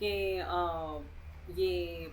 कि ये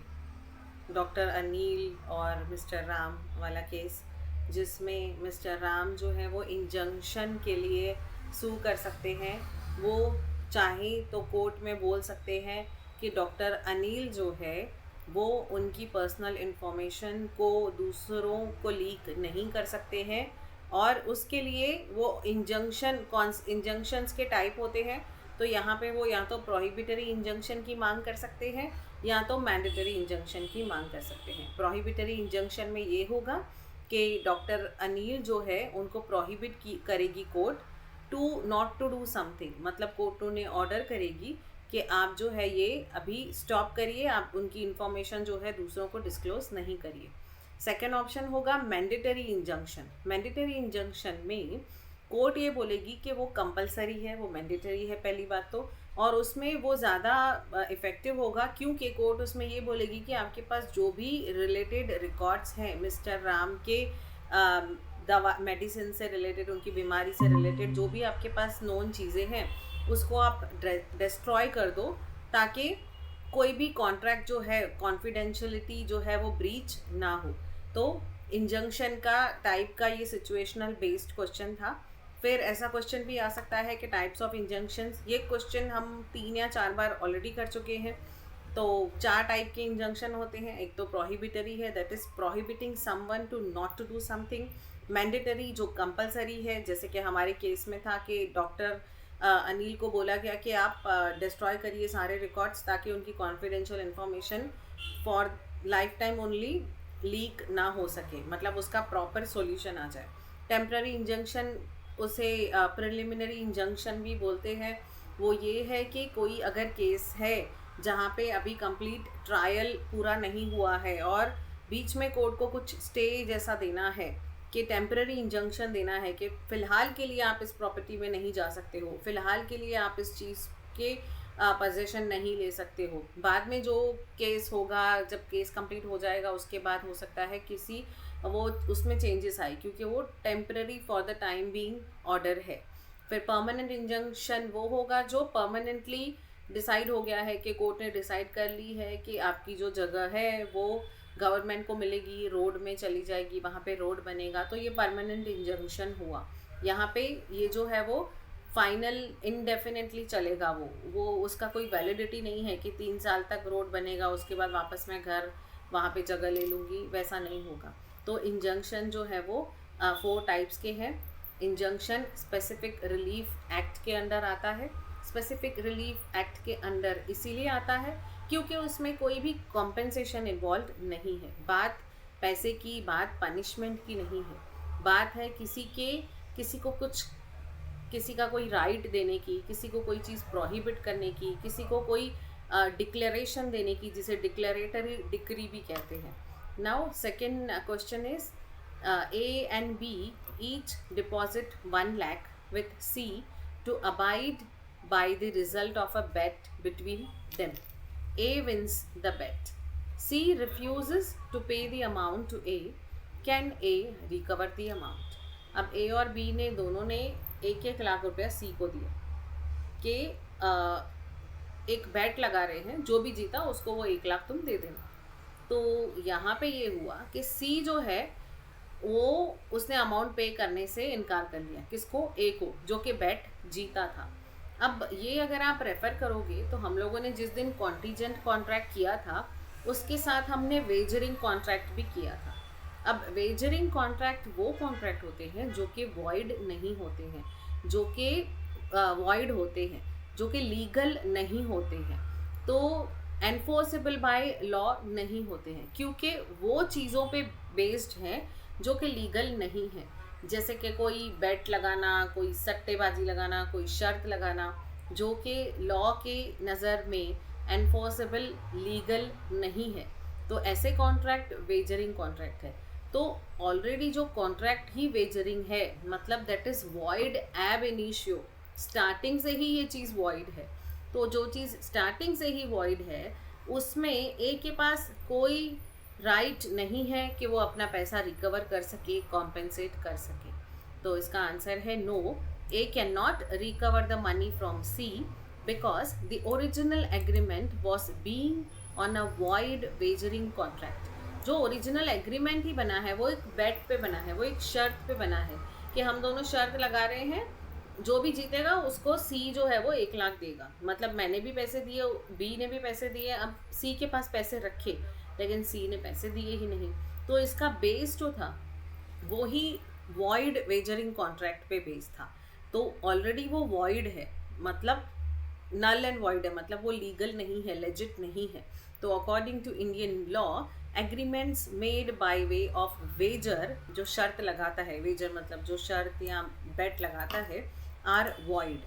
डॉक्टर अनिल और मिस्टर राम वाला केस, जिसमें मिस्टर राम जो है वो इंजंक्शन के लिए सू कर सकते हैं। वो चाहे तो कोर्ट में बोल सकते हैं कि डॉक्टर अनिल जो है वो उनकी पर्सनल इन्फॉर्मेशन को दूसरों को लीक नहीं कर सकते हैं, और उसके लिए वो इंजंक्शंस के टाइप होते हैं। तो यहाँ पे वो या तो प्रोहिबिटरी इंजंक्शन की मांग कर सकते हैं या तो मैंडेटरी इंजंक्शन की मांग कर सकते हैं। प्रोहिबिटरी इंजंक्शन में ये होगा कि डॉक्टर अनिल जो है उनको प्रोहिबिट की करेगी court to not to do something, मतलब कोर्ट उन्हें ऑर्डर करेगी कि आप जो है ये अभी स्टॉप करिए, आप उनकी इंफॉर्मेशन जो है दूसरों को डिस्क्लोज नहीं करिए। सेकेंड ऑप्शन होगा मैंडेटरी इंजंक्शन। मैंडेटरी इंजंक्शन में कोर्ट ये बोलेगी कि वो कंपलसरी है, वो मैंडेटरी है पहली बात तो, और उसमें वो ज़्यादा इफ़ेक्टिव होगा क्योंकि कोर्ट उसमें ये बोलेगी कि आपके पास जो भी रिलेटेड रिकॉर्ड्स हैं मिस्टर राम के दवा मेडिसिन से रिलेटेड, उनकी बीमारी से रिलेटेड जो भी आपके पास नोन चीज़ें हैं उसको आप डिस्ट्रॉय कर दो, ताकि कोई भी कॉन्ट्रैक्ट जो है कॉन्फिडेंशियलिटी जो है वो ब्रीच ना हो। तो इंजंक्शन का टाइप का ये सिचुएशनल बेस्ड क्वेश्चन था। फिर ऐसा क्वेश्चन भी आ सकता है कि टाइप्स ऑफ इंजंक्शंस, ये क्वेश्चन हम 3 या 4 बार ऑलरेडी कर चुके हैं। तो 4 टाइप के इंजंक्शन होते हैं। एक तो प्रोहिबिटरी है, that is prohibiting someone to not to do something. Mandatory जो कंपलसरी है, जैसे कि हमारे केस में था कि डॉक्टर अनिल को बोला गया कि आप डिस्ट्रॉय करिए सारे रिकॉर्ड्स ताकि उनकी confidential information for life time only leak ना हो सके, मतलब उसका प्रॉपर सॉल्यूशन आ जाए। टेम्प्ररी इंजंक्शन, उसे प्रिलिमिनरी इंजंक्शन भी बोलते हैं। वो ये है कि कोई अगर केस है जहाँ पे अभी कंप्लीट ट्रायल पूरा नहीं हुआ है और बीच में कोर्ट को कुछ स्टे जैसा देना है, कि टेम्पररी इंजंक्शन देना है कि फ़िलहाल के लिए आप इस प्रॉपर्टी में नहीं जा सकते हो, फ़िलहाल के लिए आप इस चीज़ के पोजीशन नहीं ले सकते हो। बाद में जो केस होगा, जब केस कंप्लीट हो जाएगा उसके बाद हो सकता है किसी वो उसमें चेंजेस आए, क्योंकि वो temporary for the time being order है। फिर परमानेंट इंजंक्शन वो होगा जो परमानेंटली डिसाइड हो गया है, कि कोर्ट ने डिसाइड कर ली है कि आपकी जो जगह है वो गवर्नमेंट को मिलेगी, रोड में चली जाएगी, वहाँ पे रोड बनेगा, तो ये परमानेंट इंजंक्शन हुआ। यहाँ पे ये जो है वो फाइनल इनडेफिनेटली चलेगा, वो उसका कोई वैलिडिटी नहीं है कि 3 साल तक रोड बनेगा उसके बाद वापस मैं घर वहाँ पे जगह ले लूँगी, वैसा नहीं होगा। तो इंजंक्शन जो है वो 4 टाइप्स के हैं। इंजंक्शन स्पेसिफिक रिलीफ एक्ट के अंडर आता है। स्पेसिफिक रिलीफ एक्ट के अंडर इसीलिए आता है क्योंकि उसमें कोई भी कॉम्पेंसेशन इन्वॉल्व नहीं है। बात पैसे की, बात पनिशमेंट की नहीं है, बात है किसी को कुछ, किसी का कोई राइट देने की, किसी को कोई चीज़ प्रोहिबिट करने की, किसी को कोई डिक्लेरेशन देने की, जिसे डिक्लेरेटरी डिक्री भी कहते हैं। Now second question is, A and B each deposit 1 lakh with C to abide by the result of a bet between them. A wins the bet. C refuses to pay the amount to A. Can A recover the amount? अब ए और B ने दोनों ने 1-1 लाख रुपया सी को दिया कि एक बैट लगा रहे हैं, जो भी जीता उसको वो 1 लाख तुम दे देना। तो यहाँ पे ये हुआ कि सी जो है वो उसने अमाउंट पे करने से इनकार कर लिया। किसको? ए को, जो कि बैट जीता था। अब ये अगर आप रेफ़र करोगे तो हम लोगों ने जिस दिन कॉन्टीजेंट कॉन्ट्रैक्ट किया था उसके साथ हमने वेजरिंग कॉन्ट्रैक्ट भी किया था। अब वेजरिंग कॉन्ट्रैक्ट वो कॉन्ट्रैक्ट होते हैं जो कि वॉइड नहीं होते हैं, जो कि वॉइड होते हैं, जो कि लीगल नहीं होते हैं, तो एनफोर्सेबल बाय लॉ नहीं होते हैं, क्योंकि वो चीज़ों पे बेस्ड हैं जो कि लीगल नहीं है। जैसे कि कोई बेट लगाना, कोई सट्टेबाजी लगाना, कोई शर्त लगाना, जो कि लॉ के नज़र में एनफोर्सेबल लीगल नहीं है, तो ऐसे कॉन्ट्रैक्ट वेजरिंग कॉन्ट्रैक्ट है। तो ऑलरेडी जो कॉन्ट्रैक्ट ही वेजरिंग है, मतलब दैट इज़ वॉइड एब इनिशियो, स्टार्टिंग से ही ये चीज़ वॉइड है। तो जो चीज़ स्टार्टिंग से ही वॉइड है उसमें ए के पास कोई राइट नहीं है कि वो अपना पैसा रिकवर कर सके, कॉम्पेंसेट कर सके। तो इसका आंसर है no, A can not recover the money from C because the original agreement was being on a void wagering contract. जो ओरिजिनल एग्रीमेंट ही बना है वो एक बेट पे बना है, वो एक शर्त पे बना है कि हम दोनों शर्त लगा रहे हैं, जो भी जीतेगा उसको सी जो है वो 1 लाख देगा। मतलब मैंने भी पैसे दिए, बी ने भी पैसे दिए, अब सी के पास पैसे रखे लेकिन सी ने पैसे दिए ही नहीं। तो इसका बेस जो था वो ही वॉइड वेजरिंग कॉन्ट्रैक्ट पे बेस था। तो ऑलरेडी वो वॉइड है, मतलब नल एंड वॉइड है, मतलब वो लीगल नहीं है, लेजिट नहीं है। तो according to Indian law, agreements made by way of wager, जो शर्त लगाता है, वेजर मतलब जो शर्त या बेट लगाता है, are void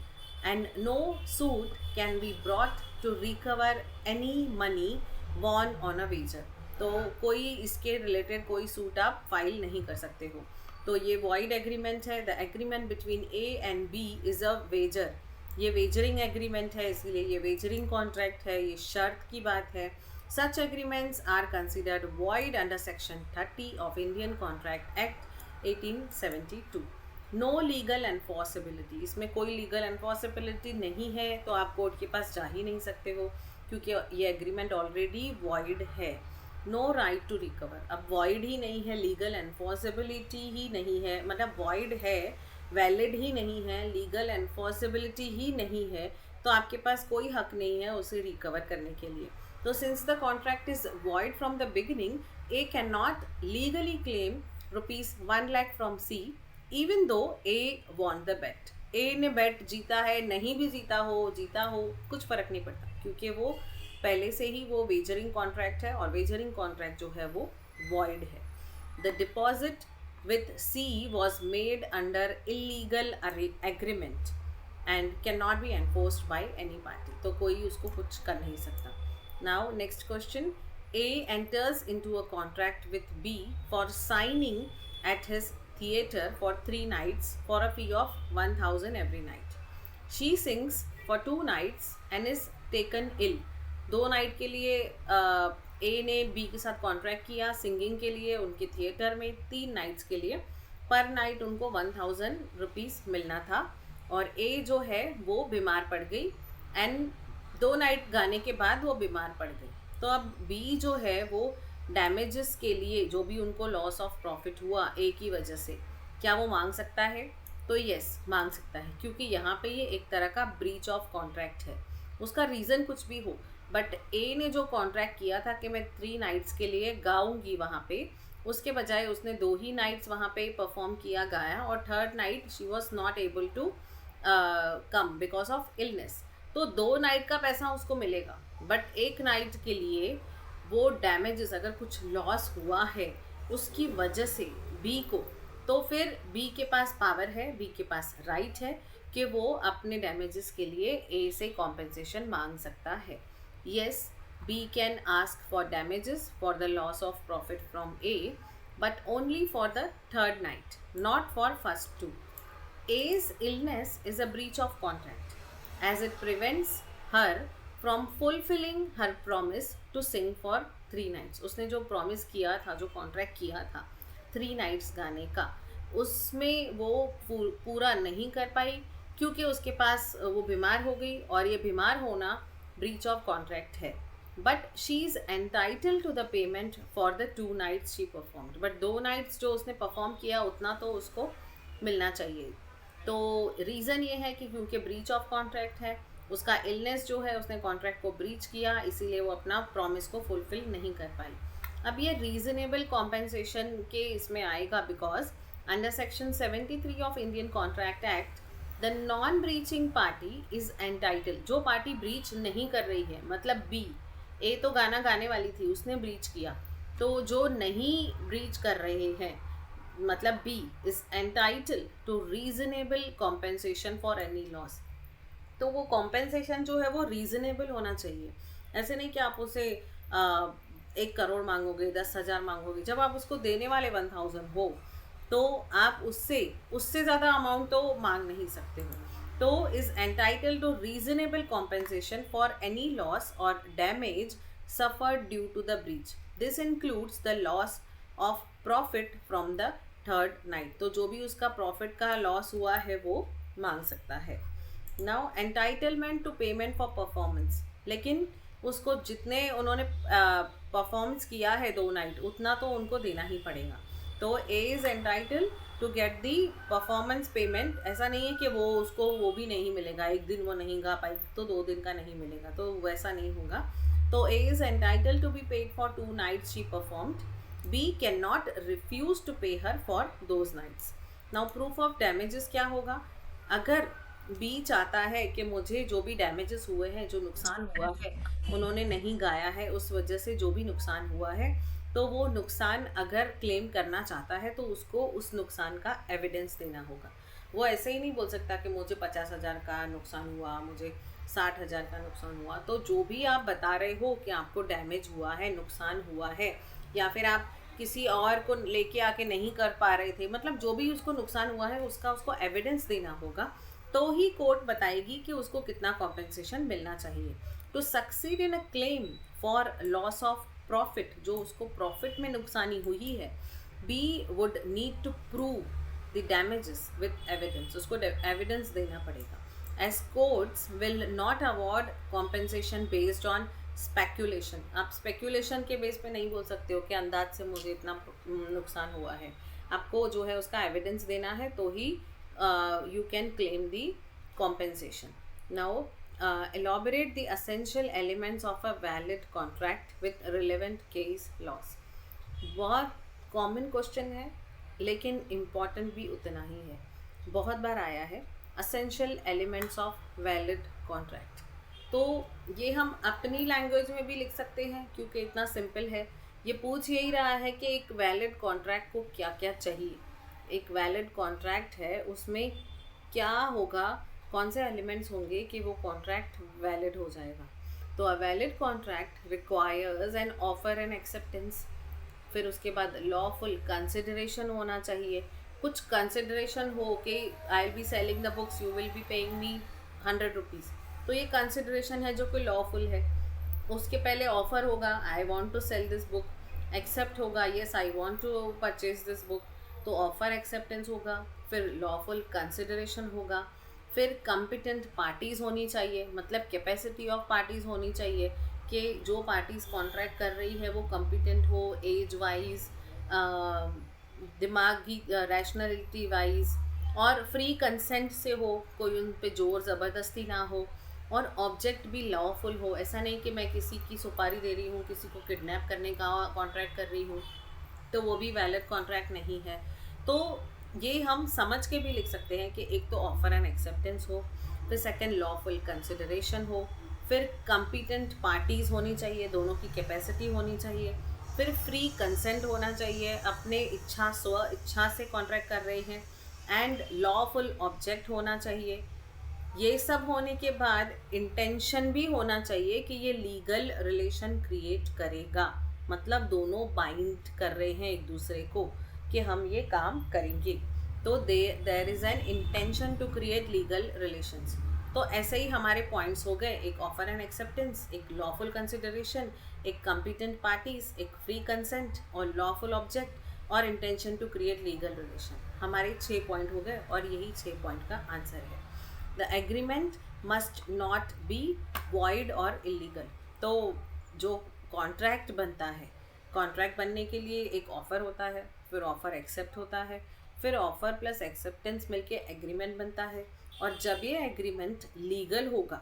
and no suit can be brought to recover any money won on a wager. तो कोई इसके रिलेटेड कोई सूट आप फाइल नहीं कर सकते हो। तो ये वॉइड एग्रीमेंट है। The agreement between A and B is a wager, ये वेजरिंग एग्रीमेंट है, इसीलिए ये वेजरिंग कॉन्ट्रैक्ट है, ये शर्त की बात है। Such agreements are considered void under section 30 of Indian contract act 1872। No legal enforceability, इसमें कोई लीगल एनफोर्सेबिलिटी नहीं है, तो आप कोर्ट के पास जा ही नहीं सकते हो क्योंकि ये एग्रीमेंट ऑलरेडी वॉइड है। नो राइट टू रिकवर, अब वॉइड ही नहीं है, लीगल एनफोर्सेबिलिटी ही नहीं है, मतलब वॉइड है, वैलिड ही नहीं है, लीगल एनफोर्सेबिलिटी ही नहीं है, तो आपके पास कोई हक नहीं है उसे रिकवर करने के लिए। तो since the contract is void from the beginning, A can not legally claim ₹1 lakh from C even though A won the बेट। ए ने बेट जीता है, नहीं भी जीता हो कुछ फ़र्क नहीं पड़ता, क्योंकि वो पहले से ही वो वेजरिंग कॉन्ट्रैक्ट है और वेजरिंग कॉन्ट्रैक्ट जो है वो वॉइड है। The deposit with C was made under illegal agreement and cannot be enforced by any party, तो कोई उसको कुछ कर नहीं सकता। Now next question, A enters into a contract with B for signing at his theatre for 3 nights for a fee of 1000 every night. She sings for 2 nights and is taken ill. 2 night के लिए ए ने B के साथ contract किया singing के लिए उनके theatre में। 3 नाइट्स के लिए पर नाइट उनको 1000 रुपीज़ मिलना था, और ए जो है वो बीमार पड़ गई एंड 2 नाइट गाने के बाद वो बीमार पड़ गई। तो अब बी जो है वो डैमेजेस के लिए, जो भी उनको लॉस ऑफ प्रॉफिट हुआ ए की वजह से, क्या वो मांग सकता है? तो यस, मांग सकता है, क्योंकि यहाँ पे ये एक तरह का ब्रीच ऑफ कॉन्ट्रैक्ट है। उसका रीज़न कुछ भी हो, बट ए ने जो कॉन्ट्रैक्ट किया था कि मैं 3 नाइट्स के लिए गाऊंगी वहाँ पे, उसके बजाय उसने 2 ही नाइट्स वहाँ पे परफॉर्म किया, गाया, और 3rd night she was not able to come because of illness. तो 2 नाइट का पैसा उसको मिलेगा, बट 1 नाइट के लिए वो डैमेजेस, अगर कुछ लॉस हुआ है उसकी वजह से बी को, तो फिर बी के पास पावर है, बी के पास राइट है कि वो अपने डैमेजेस के लिए ए से कॉम्पेंसेशन मांग सकता है। Yes, B can ask for damages for the loss of profit from A, but only for the 3rd night, not for first 2. A's illness is a breach of contract, as it prevents her from fulfilling her promise to sing for 3 nights. उसने जो promise किया था, जो contract किया था 3 nights गाने का, उसमें वो पूरा नहीं कर पाई क्योंकि उसके पास वो बीमार हो गई, और ये बीमार होना breach of contract है। but she is entitled to the payment for the 2 nights she performed, but 2 nights जो उसने परफॉर्म किया उतना तो उसको मिलना चाहिए। तो रीज़न ये है कि क्योंकि breach of contract है, उसका इलनेस जो है, उसने कॉन्ट्रैक्ट को ब्रीच किया, इसीलिए वो अपना प्रॉमिस को फुलफिल नहीं कर पाई। अब ये रीजनेबल कॉम्पेंसेशन के इसमें आएगा, because under section 73 of Indian contract act the non breaching party is entitle, जो पार्टी ब्रीच नहीं कर रही है, मतलब बी, ए तो गाना गाने वाली थी, उसने ब्रीच किया, तो जो नहीं ब्रीच कर रहे हैं मतलब B is entitle to reasonable compensation for any loss. तो वो कॉम्पेंसेशन जो है वो रीजनेबल होना चाहिए। ऐसे नहीं कि आप उसे 1 करोड़ मांगोगे, 10,000 मांगोगे, जब आप उसको देने वाले 1000 हो तो आप उससे ज़्यादा अमाउंट तो मांग नहीं सकते हो। तो is entitle to reasonable compensation for any loss और damage suffered due to the breach. This includes the loss of profit from the 3rd night. तो जो भी उसका प्रॉफिट का लॉस हुआ है वो मांग सकता है। Now entitlement to payment for performance, लेकिन उसको जितने उन्होंने परफॉर्मेंस किया है 2 नाइट उतना तो उनको देना ही पड़ेगा। तो A is entitle to get the performance payment. ऐसा नहीं है कि वो उसको वो भी नहीं मिलेगा, एक दिन वो नहीं गा पाई तो 2 दिन का नहीं मिलेगा, तो वैसा नहीं होगा। तो A is entitle to be paid for 2 nights she performed. B can not refuse to pay her for those nights. Now proof of damages क्या होगा? अगर बी चाहता है कि मुझे जो भी डैमेजेस हुए हैं, जो नुकसान हुआ है, उन्होंने नहीं गाया है, उस वजह से जो भी नुकसान हुआ है, तो वो नुकसान अगर क्लेम करना चाहता है तो उसको उस नुकसान का एविडेंस देना होगा। वो ऐसे ही नहीं बोल सकता कि मुझे 50,000 का नुकसान हुआ, मुझे 60,000 का नुकसान हुआ। तो जो भी आप बता रहे हो कि आपको डैमेज हुआ है, नुकसान हुआ है, या फिर आप किसी और को लेके आके नहीं कर पा रहे थे, मतलब जो भी उसको नुकसान हुआ है उसका उसको एविडेंस देना होगा, तो ही कोर्ट बताएगी कि उसको कितना कॉम्पेंसेशन मिलना चाहिए। To succeed in a claim for loss of profit, जो उसको प्रॉफिट में नुकसानी हुई है, B would need to prove the damages with evidence, उसको एविडेंस देना पड़ेगा। As courts will not award compensation based on speculation. आप स्पेक्यूलेशन के बेस पे नहीं बोल सकते हो कि अंदाज से मुझे इतना नुकसान हुआ है। आपको जो है उसका एविडेंस देना है, तो ही you can claim the compensation. Now, elaborate the essential elements of a valid contract with relevant case laws. बहुत कॉमन क्वेश्चन है लेकिन इम्पॉर्टेंट भी उतना ही है, बहुत बार आया है। Essential elements of valid contract, तो ये हम अपनी लैंग्वेज में भी लिख सकते हैं क्योंकि इतना सिंपल है। ये पूछ यही रहा है कि एक वैलिड कॉन्ट्रैक्ट को क्या क्या चाहिए। एक वैलिड कॉन्ट्रैक्ट है, उसमें क्या होगा, कौन से एलिमेंट्स होंगे कि वो कॉन्ट्रैक्ट वैलिड हो जाएगा। तो a valid contract requires an offer and acceptance, फिर उसके बाद लॉफुल कंसिडरेशन होना चाहिए। कुछ कंसिडरेशन हो कि आई will be selling the books, you will be paying me 100 rupees, तो ये कंसिडरेशन है जो कि लॉफुल है। उसके पहले ऑफर होगा, I want to sell this book, accept होगा, yes I want to purchase this book, तो ऑफर एक्सेप्टेंस होगा, फिर लॉफुल कंसिडरेशन होगा, फिर कॉम्पिटेंट पार्टीज़ होनी चाहिए, मतलब कैपेसिटी ऑफ पार्टीज़ होनी चाहिए कि जो पार्टीज़ कॉन्ट्रैक्ट कर रही है वो कॉम्पिटेंट हो, एज वाइज, दिमागी रैशनलिटी वाइज, और फ्री कंसेंट से हो, कोई उन पे जोर ज़बरदस्ती ना हो, और ऑब्जेक्ट भी लॉफुल हो। ऐसा नहीं कि मैं किसी की सुपारी दे रही हूँ, किसी को किडनैप करने का कॉन्ट्रैक्ट कर रही हूँ, तो वो भी वैलिड कॉन्ट्रैक्ट नहीं है। तो ये हम समझ के भी लिख सकते हैं कि एक तो ऑफर एंड एक्सेप्टेंस हो, फिर सेकंड लॉफुल कंसिडरेशन हो, फिर कॉम्पिटेंट पार्टीज़ होनी चाहिए, दोनों की कैपेसिटी होनी चाहिए, फिर फ्री कंसेंट होना चाहिए, अपने इच्छा स्व इच्छा से कॉन्ट्रैक्ट कर रहे हैं, एंड लॉफुल ऑब्जेक्ट होना चाहिए। ये सब होने के बाद इंटेंशन भी होना चाहिए कि ये लीगल रिलेशन क्रिएट करेगा, मतलब दोनों बाइंड कर रहे हैं एक दूसरे को कि हम ये काम करेंगे, तो there is an intention to create legal relations. तो ऐसे ही हमारे पॉइंट्स हो गए, एक ऑफर एंड एक्सेप्टेंस, एक लॉफुल कंसिडरेशन, एक कॉम्पिटेंट पार्टीज, एक फ्री कंसेंट, और लॉफुल ऑब्जेक्ट, और intention to create legal relation. हमारे 6 पॉइंट हो गए और यही 6 पॉइंट का आंसर है। The agreement must not be void और इलीगल। तो जो कॉन्ट्रैक्ट बनता है, कॉन्ट्रैक्ट बनने के लिए एक ऑफ़र होता है, फिर ऑफ़र एक्सेप्ट होता है, फिर ऑफ़र प्लस एक्सेप्टेंस मिलके एग्रीमेंट बनता है, और जब ये एग्रीमेंट लीगल होगा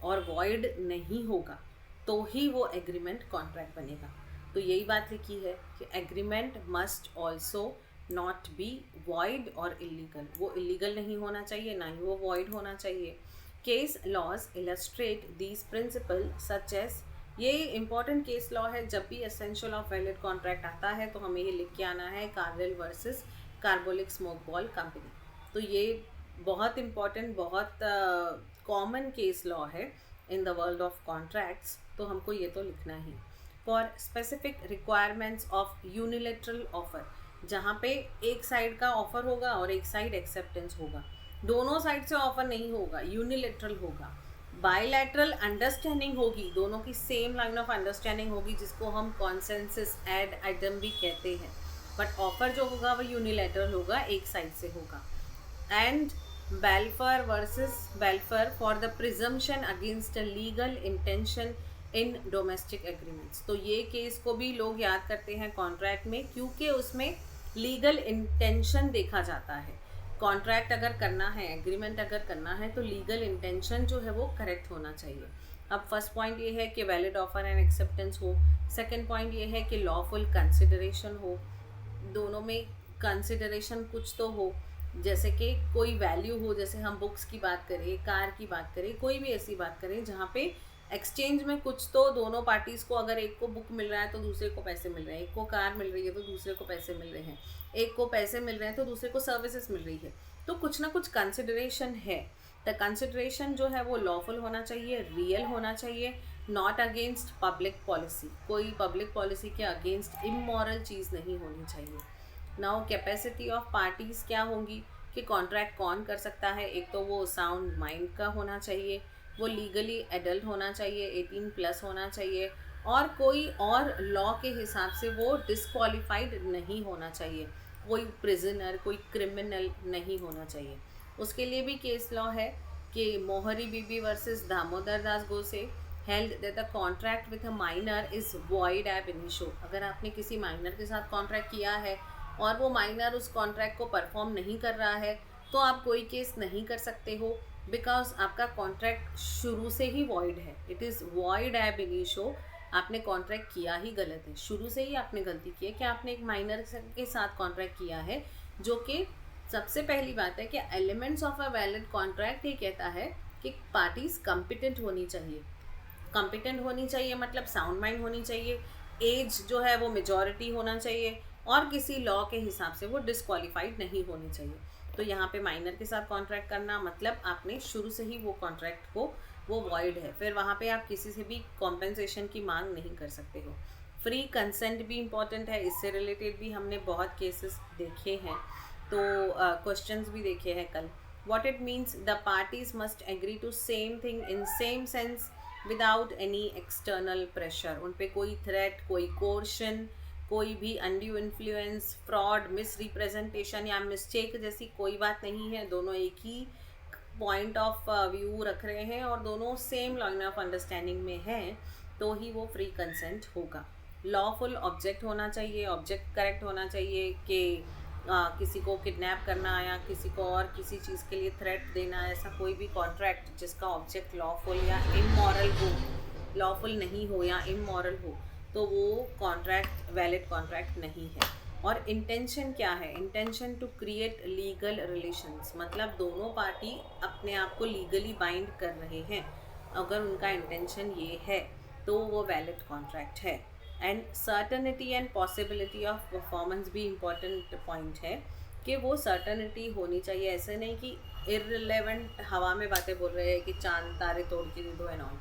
और वॉइड नहीं होगा तो ही वो एग्रीमेंट कॉन्ट्रैक्ट बनेगा। तो यही बात लिखी है कि agreement must also not be void और इलीगल, वो इलीगल नहीं होना चाहिए, ना ही वो वॉइड होना चाहिए। Case laws illustrate these principle such as, ये इंपॉर्टेंट केस लॉ है, जब भी एसेंशियल ऑफ वैलिड कॉन्ट्रैक्ट आता है तो हमें ये लिख के आना है, Carlill versus carbolic smoke ball company. तो ये बहुत इंपॉर्टेंट, बहुत कॉमन केस लॉ है in the world of contracts, तो हमको ये तो लिखना ही। For specific requirements of unilateral offer, जहाँ पे एक साइड का ऑफर होगा और एक साइड एक्सेप्टेंस होगा, दोनों साइड से ऑफर नहीं होगा, यूनिलेटरल होगा। बायलैटरल अंडरस्टैंडिंग होगी, दोनों की सेम लाइन ऑफ अंडरस्टैंडिंग होगी, जिसको हम कॉन्सेंसस एड आइटम भी कहते हैं, बट ऑफर जो होगा वो यूनिलेटरल होगा, एक साइड से होगा। And बेल्फर versus बेल्फर for the presumption against legal intention in domestic agreements. तो ये केस को भी लोग याद करते हैं कॉन्ट्रैक्ट में, क्योंकि उसमें लीगल इंटेंशन देखा जाता है। कॉन्ट्रैक्ट अगर करना है, एग्रीमेंट अगर करना है, तो लीगल इंटेंशन जो है वो करेक्ट होना चाहिए। अब फर्स्ट पॉइंट ये है कि वैलिड ऑफर एंड एक्सेप्टेंस हो। सेकंड पॉइंट ये है कि लॉफुल कंसिडरेशन हो। दोनों में कंसिडरेशन कुछ तो हो, जैसे कि कोई वैल्यू हो, जैसे हम बुक्स की बात करें, कार की बात करें, कोई भी ऐसी बात करें जहाँ पे एक्सचेंज में कुछ तो दोनों पार्टीज़ को, अगर एक को बुक मिल रहा है तो दूसरे को पैसे मिल रहे हैं, एक को कार मिल रही है तो दूसरे को पैसे मिल रहे हैं, एक को पैसे मिल रहे हैं तो दूसरे को सर्विसेज मिल रही है, तो कुछ ना कुछ कंसिडरेशन है। द कंसिडरेशन जो है वो लॉफुल होना चाहिए, रियल होना चाहिए, नॉट अगेंस्ट पब्लिक पॉलिसी। कोई पब्लिक पॉलिसी के अगेंस्ट इमोरल चीज़ नहीं होनी चाहिए। नाउ कैपेसिटी ऑफ पार्टीज़ क्या होंगी कि कॉन्ट्रैक्ट कौन कर सकता है। एक तो वो साउंड माइंड का होना चाहिए, वो लीगली एडल्ट होना चाहिए, 18+ होना चाहिए, और कोई और लॉ के हिसाब से वो डिसक्वालीफाइड नहीं होना चाहिए, कोई प्रिजनर, कोई क्रिमिनल नहीं होना चाहिए। उसके लिए भी केस लॉ है कि Mohori Bibee versus Damodar Das Ghose held that the contract with a minor is void ab initio. अगर आपने किसी माइनर के साथ कॉन्ट्रैक्ट किया है और वो माइनर उस कॉन्ट्रैक्ट को परफॉर्म नहीं कर रहा है, तो आप कोई केस नहीं कर सकते हो, बिकॉज आपका कॉन्ट्रैक्ट शुरू से ही वॉइड है। It is void ab इनिशो। आपने कॉन्ट्रैक्ट किया ही गलत है, शुरू से ही आपने गलती की है कि आपने एक माइनर के साथ कॉन्ट्रैक्ट किया है, जो कि सबसे पहली बात है कि elements of a valid contract ये कहता है कि पार्टीज कॉम्पिटेंट होनी चाहिए। कॉम्पिटेंट होनी चाहिए मतलब साउंड माइंड होनी चाहिए, एज जो है वो मेजॉरिटी होना चाहिए, और किसी लॉ के हिसाब से वो डिसक्वालीफाइड नहीं होनी चाहिए। तो यहाँ पे माइनर के साथ कॉन्ट्रैक्ट करना मतलब आपने शुरू से ही वो कॉन्ट्रैक्ट को, वो वॉइड है, फिर वहाँ पे आप किसी से भी कॉम्पेंसेशन की मांग नहीं कर सकते हो। फ्री कंसेंट भी इम्पॉर्टेंट है, इससे रिलेटेड भी हमने बहुत केसेस देखे हैं, तो क्वेश्चंस भी देखे हैं कल। What it means, the parties must agree to same thing in same sense without any external pressure. उन पे कोई थ्रेट, कोई कोर्शन, कोई भी undue influence, fraud, misrepresentation या मिस्टेक जैसी कोई बात नहीं है। दोनों एक ही पॉइंट ऑफ व्यू रख रहे हैं और दोनों सेम लाइन ऑफ अंडरस्टैंडिंग में हैं, तो ही वो फ्री कंसेंट होगा। लॉफुल ऑब्जेक्ट होना चाहिए, ऑब्जेक्ट करेक्ट होना चाहिए कि किसी को किडनैप करना या किसी को और किसी चीज़ के लिए थ्रेट देना, ऐसा कोई भी कॉन्ट्रैक्ट जिसका ऑब्जेक्ट लॉफुल या इमोरल हो, लॉफुल नहीं हो या इमोरल हो, तो वो कॉन्ट्रैक्ट वैलिड कॉन्ट्रैक्ट नहीं है। और इंटेंशन क्या है? Intention to create legal relations, मतलब दोनों पार्टी अपने आप को लीगली बाइंड कर रहे हैं, अगर उनका इंटेंशन ये है तो वो वैलिड कॉन्ट्रैक्ट है। And certainty and possibility of performance भी इम्पॉर्टेंट पॉइंट है कि वो सर्टनिटी होनी चाहिए। ऐसे नहीं कि इररिलेवेंट हवा में बातें बोल रहे हैं कि चांद तारे तोड़ के दे दो एंड ऑल।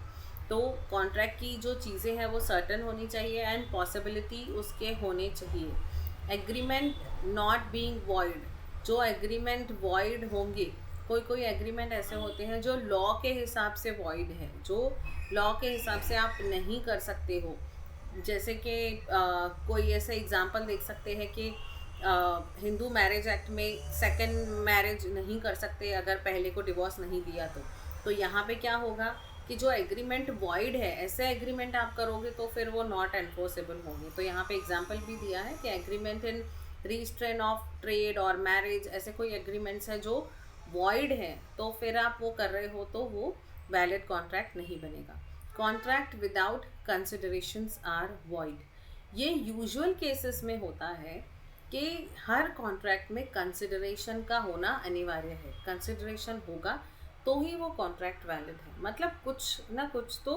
तो कॉन्ट्रैक्ट की जो चीज़ें हैं वो सर्टन होनी चाहिए एंड पॉसिबिलिटी उसके होने चाहिए। एग्रीमेंट नॉट बीइंग वॉइड, जो एग्रीमेंट वॉइड होंगे, कोई कोई एग्रीमेंट ऐसे होते हैं जो लॉ के हिसाब से वॉइड है, जो लॉ के हिसाब से आप नहीं कर सकते हो। जैसे कि कोई ऐसे एग्जांपल देख सकते हैं कि हिंदू मैरिज एक्ट में सेकंड मैरिज नहीं कर सकते अगर पहले को डिवोर्स नहीं दिया तो यहाँ पे क्या होगा कि जो एग्रीमेंट वॉइड है, ऐसे एग्रीमेंट आप करोगे तो फिर वो नॉट एनफोर्सेबल होंगे। तो यहाँ पे एग्जांपल भी दिया है कि agreement in restrain of trade और मैरिज, ऐसे कोई एग्रीमेंट्स है जो वॉइड है, तो फिर आप वो कर रहे हो तो वो वैलिड कॉन्ट्रैक्ट नहीं बनेगा। Contract without considerations are void, ये यूजुअल केसेस में होता है कि हर कॉन्ट्रैक्ट में कंसिडरेशन का होना अनिवार्य है। कंसिडरेशन होगा तो ही वो कॉन्ट्रैक्ट वैलिड है, मतलब कुछ ना कुछ तो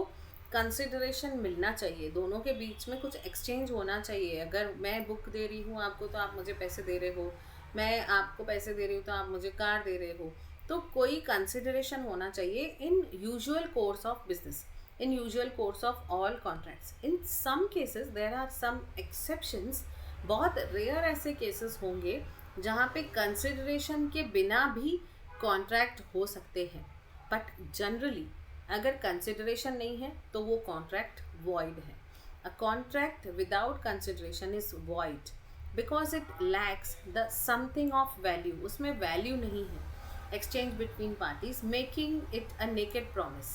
कंसिडरेशन मिलना चाहिए, दोनों के बीच में कुछ एक्सचेंज होना चाहिए। अगर मैं बुक दे रही हूँ आपको तो आप मुझे पैसे दे रहे हो, मैं आपको पैसे दे रही हूँ तो आप मुझे कार दे रहे हो, तो कोई कंसिडरेशन होना चाहिए इन usual course of business, in usual course of all contracts. In some cases there are some exceptions, बहुत रेयर ऐसे केसेस होंगे जहाँ पे कंसिडरेशन के बिना भी कॉन्ट्रैक्ट हो सकते हैं, बट जनरली अगर कंसिडरेशन नहीं है तो वो कॉन्ट्रैक्ट वॉइड है। A contract without consideration is void because it lacks the something of value, उसमें वैल्यू नहीं है। exchange between parties, making it a naked promise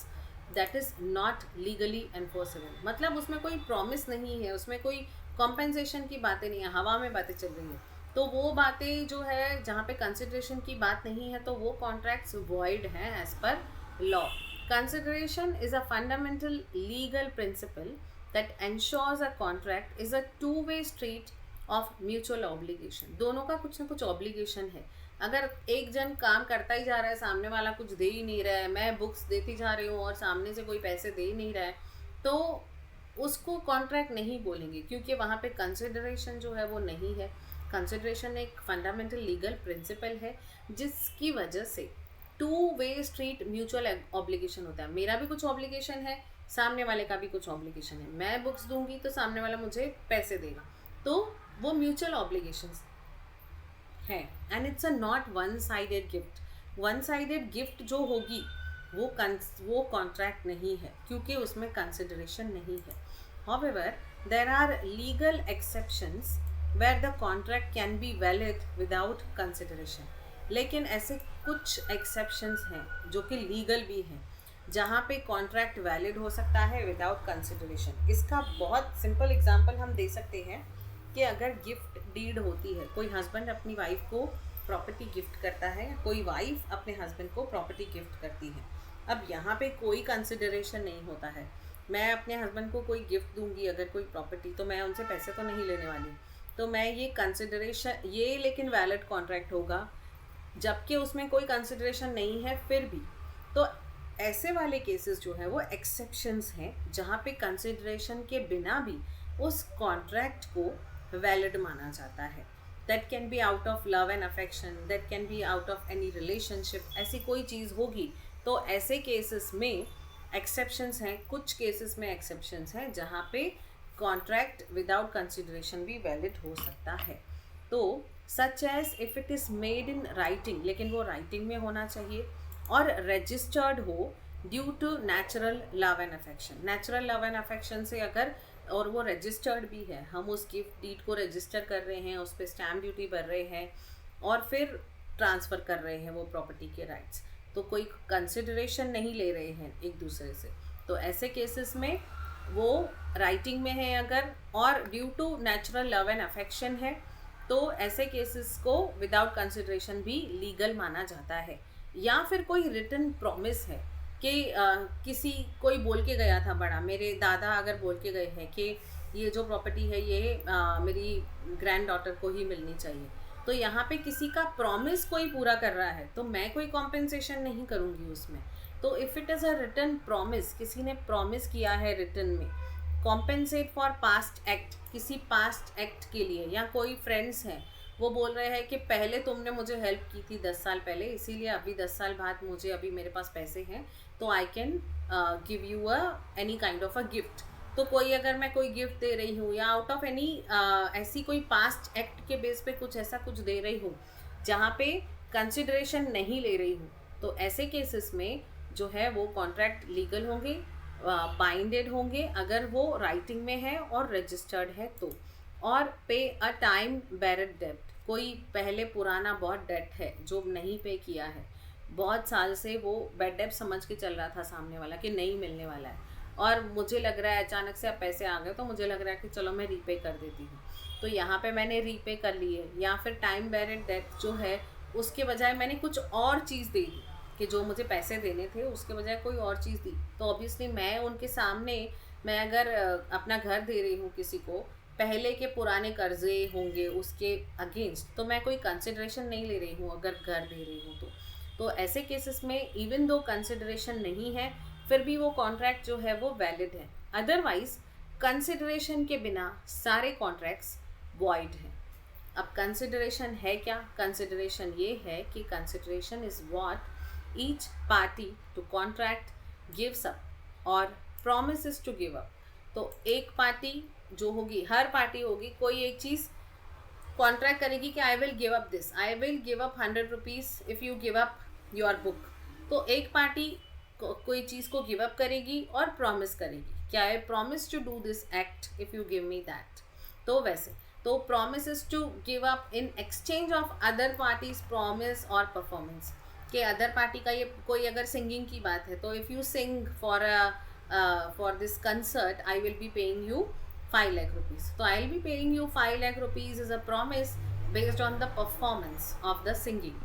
that is not legally enforceable. मतलब उसमें कोई promise नहीं है, उसमें कोई compensation की बातें नहीं है, हवा में बातें चल रही हैं. तो वो बातें जो है जहाँ पे कंसिडरेशन की बात नहीं है, तो वो कॉन्ट्रैक्ट्स void हैं as per law. Consideration is a fundamental legal principle that ensures a contract is a two-way street of mutual obligation. दोनों का कुछ ना कुछ obligation है. अगर एक जन काम करता ही जा रहा है, सामने वाला कुछ दे ही नहीं रहा है, मैं बुक्स देती जा रही हूँ और सामने से कोई पैसे दे ही नहीं रहा है, तो उसको कॉन्ट्रैक्ट नहीं बोलेंगे, क्योंकि वहाँ पे कंसिडरेशन जो है वो नहीं है. कंसिडरेशन एक फंडामेंटल लीगल प्रिंसिपल है जिसकी वजह से two way street mutual obligation होता है. मेरा भी कुछ ऑब्लिगेशन है, सामने वाले का भी कुछ ऑब्लिगेशन है. मैं बुक्स दूंगी तो सामने वाला मुझे पैसे देगा, तो वो म्यूचुअल ऑब्लिगेशंस है. And it's a not one sided gift. One sided gift जो होगी वो कॉन्ट्रैक्ट नहीं है, क्योंकि उसमें कंसिडरेशन नहीं है. However, there are legal exceptions where the contract can be valid without consideration. लेकिन ऐसे कुछ एक्सेप्शंस हैं जो कि लीगल भी हैं, जहाँ पे कॉन्ट्रैक्ट वैलिड हो सकता है विदाउट कंसिडरेशन. इसका बहुत सिंपल एग्जांपल हम दे सकते हैं कि अगर गिफ्ट डीड होती है, कोई हस्बैंड अपनी वाइफ को प्रॉपर्टी गिफ्ट करता है, कोई वाइफ अपने हस्बैंड को प्रॉपर्टी गिफ्ट करती है. अब यहाँ पे कोई कंसिडरेशन नहीं होता है. मैं अपने हस्बैंड को कोई गिफ्ट दूंगी अगर कोई प्रॉपर्टी, तो मैं उनसे पैसे तो नहीं लेने वाली, तो मैं ये कंसिडरेशन ये लेकिन वैलिड कॉन्ट्रैक्ट होगा, जबकि उसमें कोई कंसिडरेशन नहीं है फिर भी. तो ऐसे वाले केसेस जो है वो एक्सेप्शंस हैं, जहाँ पे कंसिडरेशन के बिना भी उस कॉन्ट्रैक्ट को वैलिड माना जाता है. That can be out of love and affection, that can be out of any relationship. ऐसी कोई चीज़ होगी तो ऐसे केसेस में एक्सेप्शंस हैं. कुछ केसेस में एक्सेप्शंस हैं जहाँ पे कॉन्ट्रैक्ट विदाउट कंसिडरेशन भी वैलिड हो सकता है. तो such as if it is made in writing, लेकिन वो राइटिंग में होना चाहिए, और रजिस्टर्ड हो due to natural love and affection. Natural love and affection से अगर, और वो रजिस्टर्ड भी है, हम उस गिफ्ट डीड को रजिस्टर कर रहे हैं, उस पर स्टैम्प ड्यूटी भर रहे हैं और फिर ट्रांसफ़र कर रहे हैं वो प्रॉपर्टी के राइट्स, तो कोई कंसिडरेशन नहीं ले रहे हैं एक दूसरे से, तो ऐसे केसेस में वो राइटिंग में है अगर, और due to natural love and affection है, तो ऐसे केसेस को विदाउट कंसिडरेशन भी लीगल माना जाता है. या फिर कोई रिटन प्रॉमिस है कि किसी कोई बोल के गया था, बड़ा मेरे दादा अगर बोल के गए हैं कि ये जो प्रॉपर्टी है ये मेरी ग्रैंड डॉटर को ही मिलनी चाहिए, तो यहाँ पे किसी का प्रॉमिस कोई पूरा कर रहा है, तो मैं कोई कॉम्पेंसेशन नहीं करूँगी उसमें. तो if it is a written promise, किसी ने प्रॉमिस किया है रिटन में, कॉम्पेंसेट फॉर पास्ट एक्ट, किसी पास्ट एक्ट के लिए, या कोई फ्रेंड्स हैं वो बोल रहे हैं कि पहले तुमने मुझे हेल्प की थी 10 साल पहले, इसीलिए अभी 10 साल बाद मुझे, अभी मेरे पास पैसे हैं तो I can give you any kind of a gift. तो कोई अगर मैं कोई गिफ्ट दे रही हूँ या आउट ऑफ एनी ऐसी कोई पास्ट एक्ट के बेस पे कुछ ऐसा कुछ दे रही हूँ जहाँ पे कंसिडरेशन नहीं ले रही हूँ, तो ऐसे केसेस में जो है वो कॉन्ट्रैक्ट लीगल होंगे, बाइंडेड होंगे अगर वो राइटिंग में है और रजिस्टर्ड है तो. और पे अ टाइम बेरेड डेब्ट, कोई पहले पुराना बहुत डेट है जो नहीं पे किया है, बहुत साल से वो बैड डेब्ट समझ के चल रहा था सामने वाला कि नहीं मिलने वाला है, और मुझे लग रहा है अचानक से अब पैसे आ गए तो मुझे लग रहा है कि चलो मैं रीपे कर देती हूँ, तो यहाँ पे मैंने रीपे कर ली है. या फिर टाइम बेरेड डेट जो है उसके बजाय मैंने कुछ और चीज़ दे दी, कि जो मुझे पैसे देने थे उसके बजाय कोई और चीज़ दी, तो ऑब्वियसली मैं उनके सामने, मैं अगर अपना घर दे रही हूँ किसी को, पहले के पुराने कर्जे होंगे उसके अगेंस्ट, तो मैं कोई कंसिडरेशन नहीं ले रही हूँ अगर घर दे रही हूँ तो ऐसे केसेस में इवन दो कंसिडरेशन नहीं है फिर भी वो कॉन्ट्रैक्ट जो है वो वैलिड है. अदरवाइज कंसिडरेशन के बिना सारे कॉन्ट्रैक्ट्स वॉइड हैं. अब कंसिडरेशन है क्या? कंसिडरेशन ये है कि consideration is what each party to contract gives up और प्रॉमिसेस टू गिव अप. तो एक पार्टी जो होगी, हर पार्टी होगी, कोई एक चीज़ कॉन्ट्रैक्ट करेगी कि I will give up this, I will give up 100 rupees if you give up your book. तो एक पार्टी कोई चीज़ को गिव अप करेगी और प्रॉमिस करेगी कि I promise to do this act if you give me that. तो वैसे तो promise is to give up in exchange of other party's promise और परफॉर्मेंस, कि अदर पार्टी का ये कोई अगर सिंगिंग की बात है तो if you sing for this concert I will be paying you 5 lakh rupees, तो I will be paying you 5 lakh rupees is a promise based on the performance of the singing.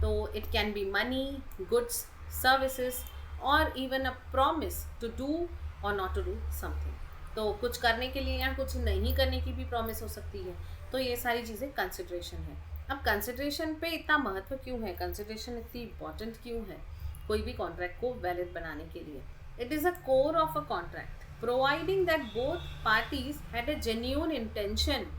So it can be money, goods, services, or even a promise to do or not to do something. तो कुछ करने के लिए या कुछ नहीं करने की भी प्रॉमिस हो सकती है. तो ये सारी चीज़ें कंसिड्रेशन है. अब कंसिड्रेशन पे इतना महत्व क्यों है, कंसिड्रेशन इतनी इम्पॉर्टेंट क्यों है कोई भी कॉन्ट्रैक्ट को वैलिड बनाने के लिए? It is a core of a contract providing that both parties had a genuine intention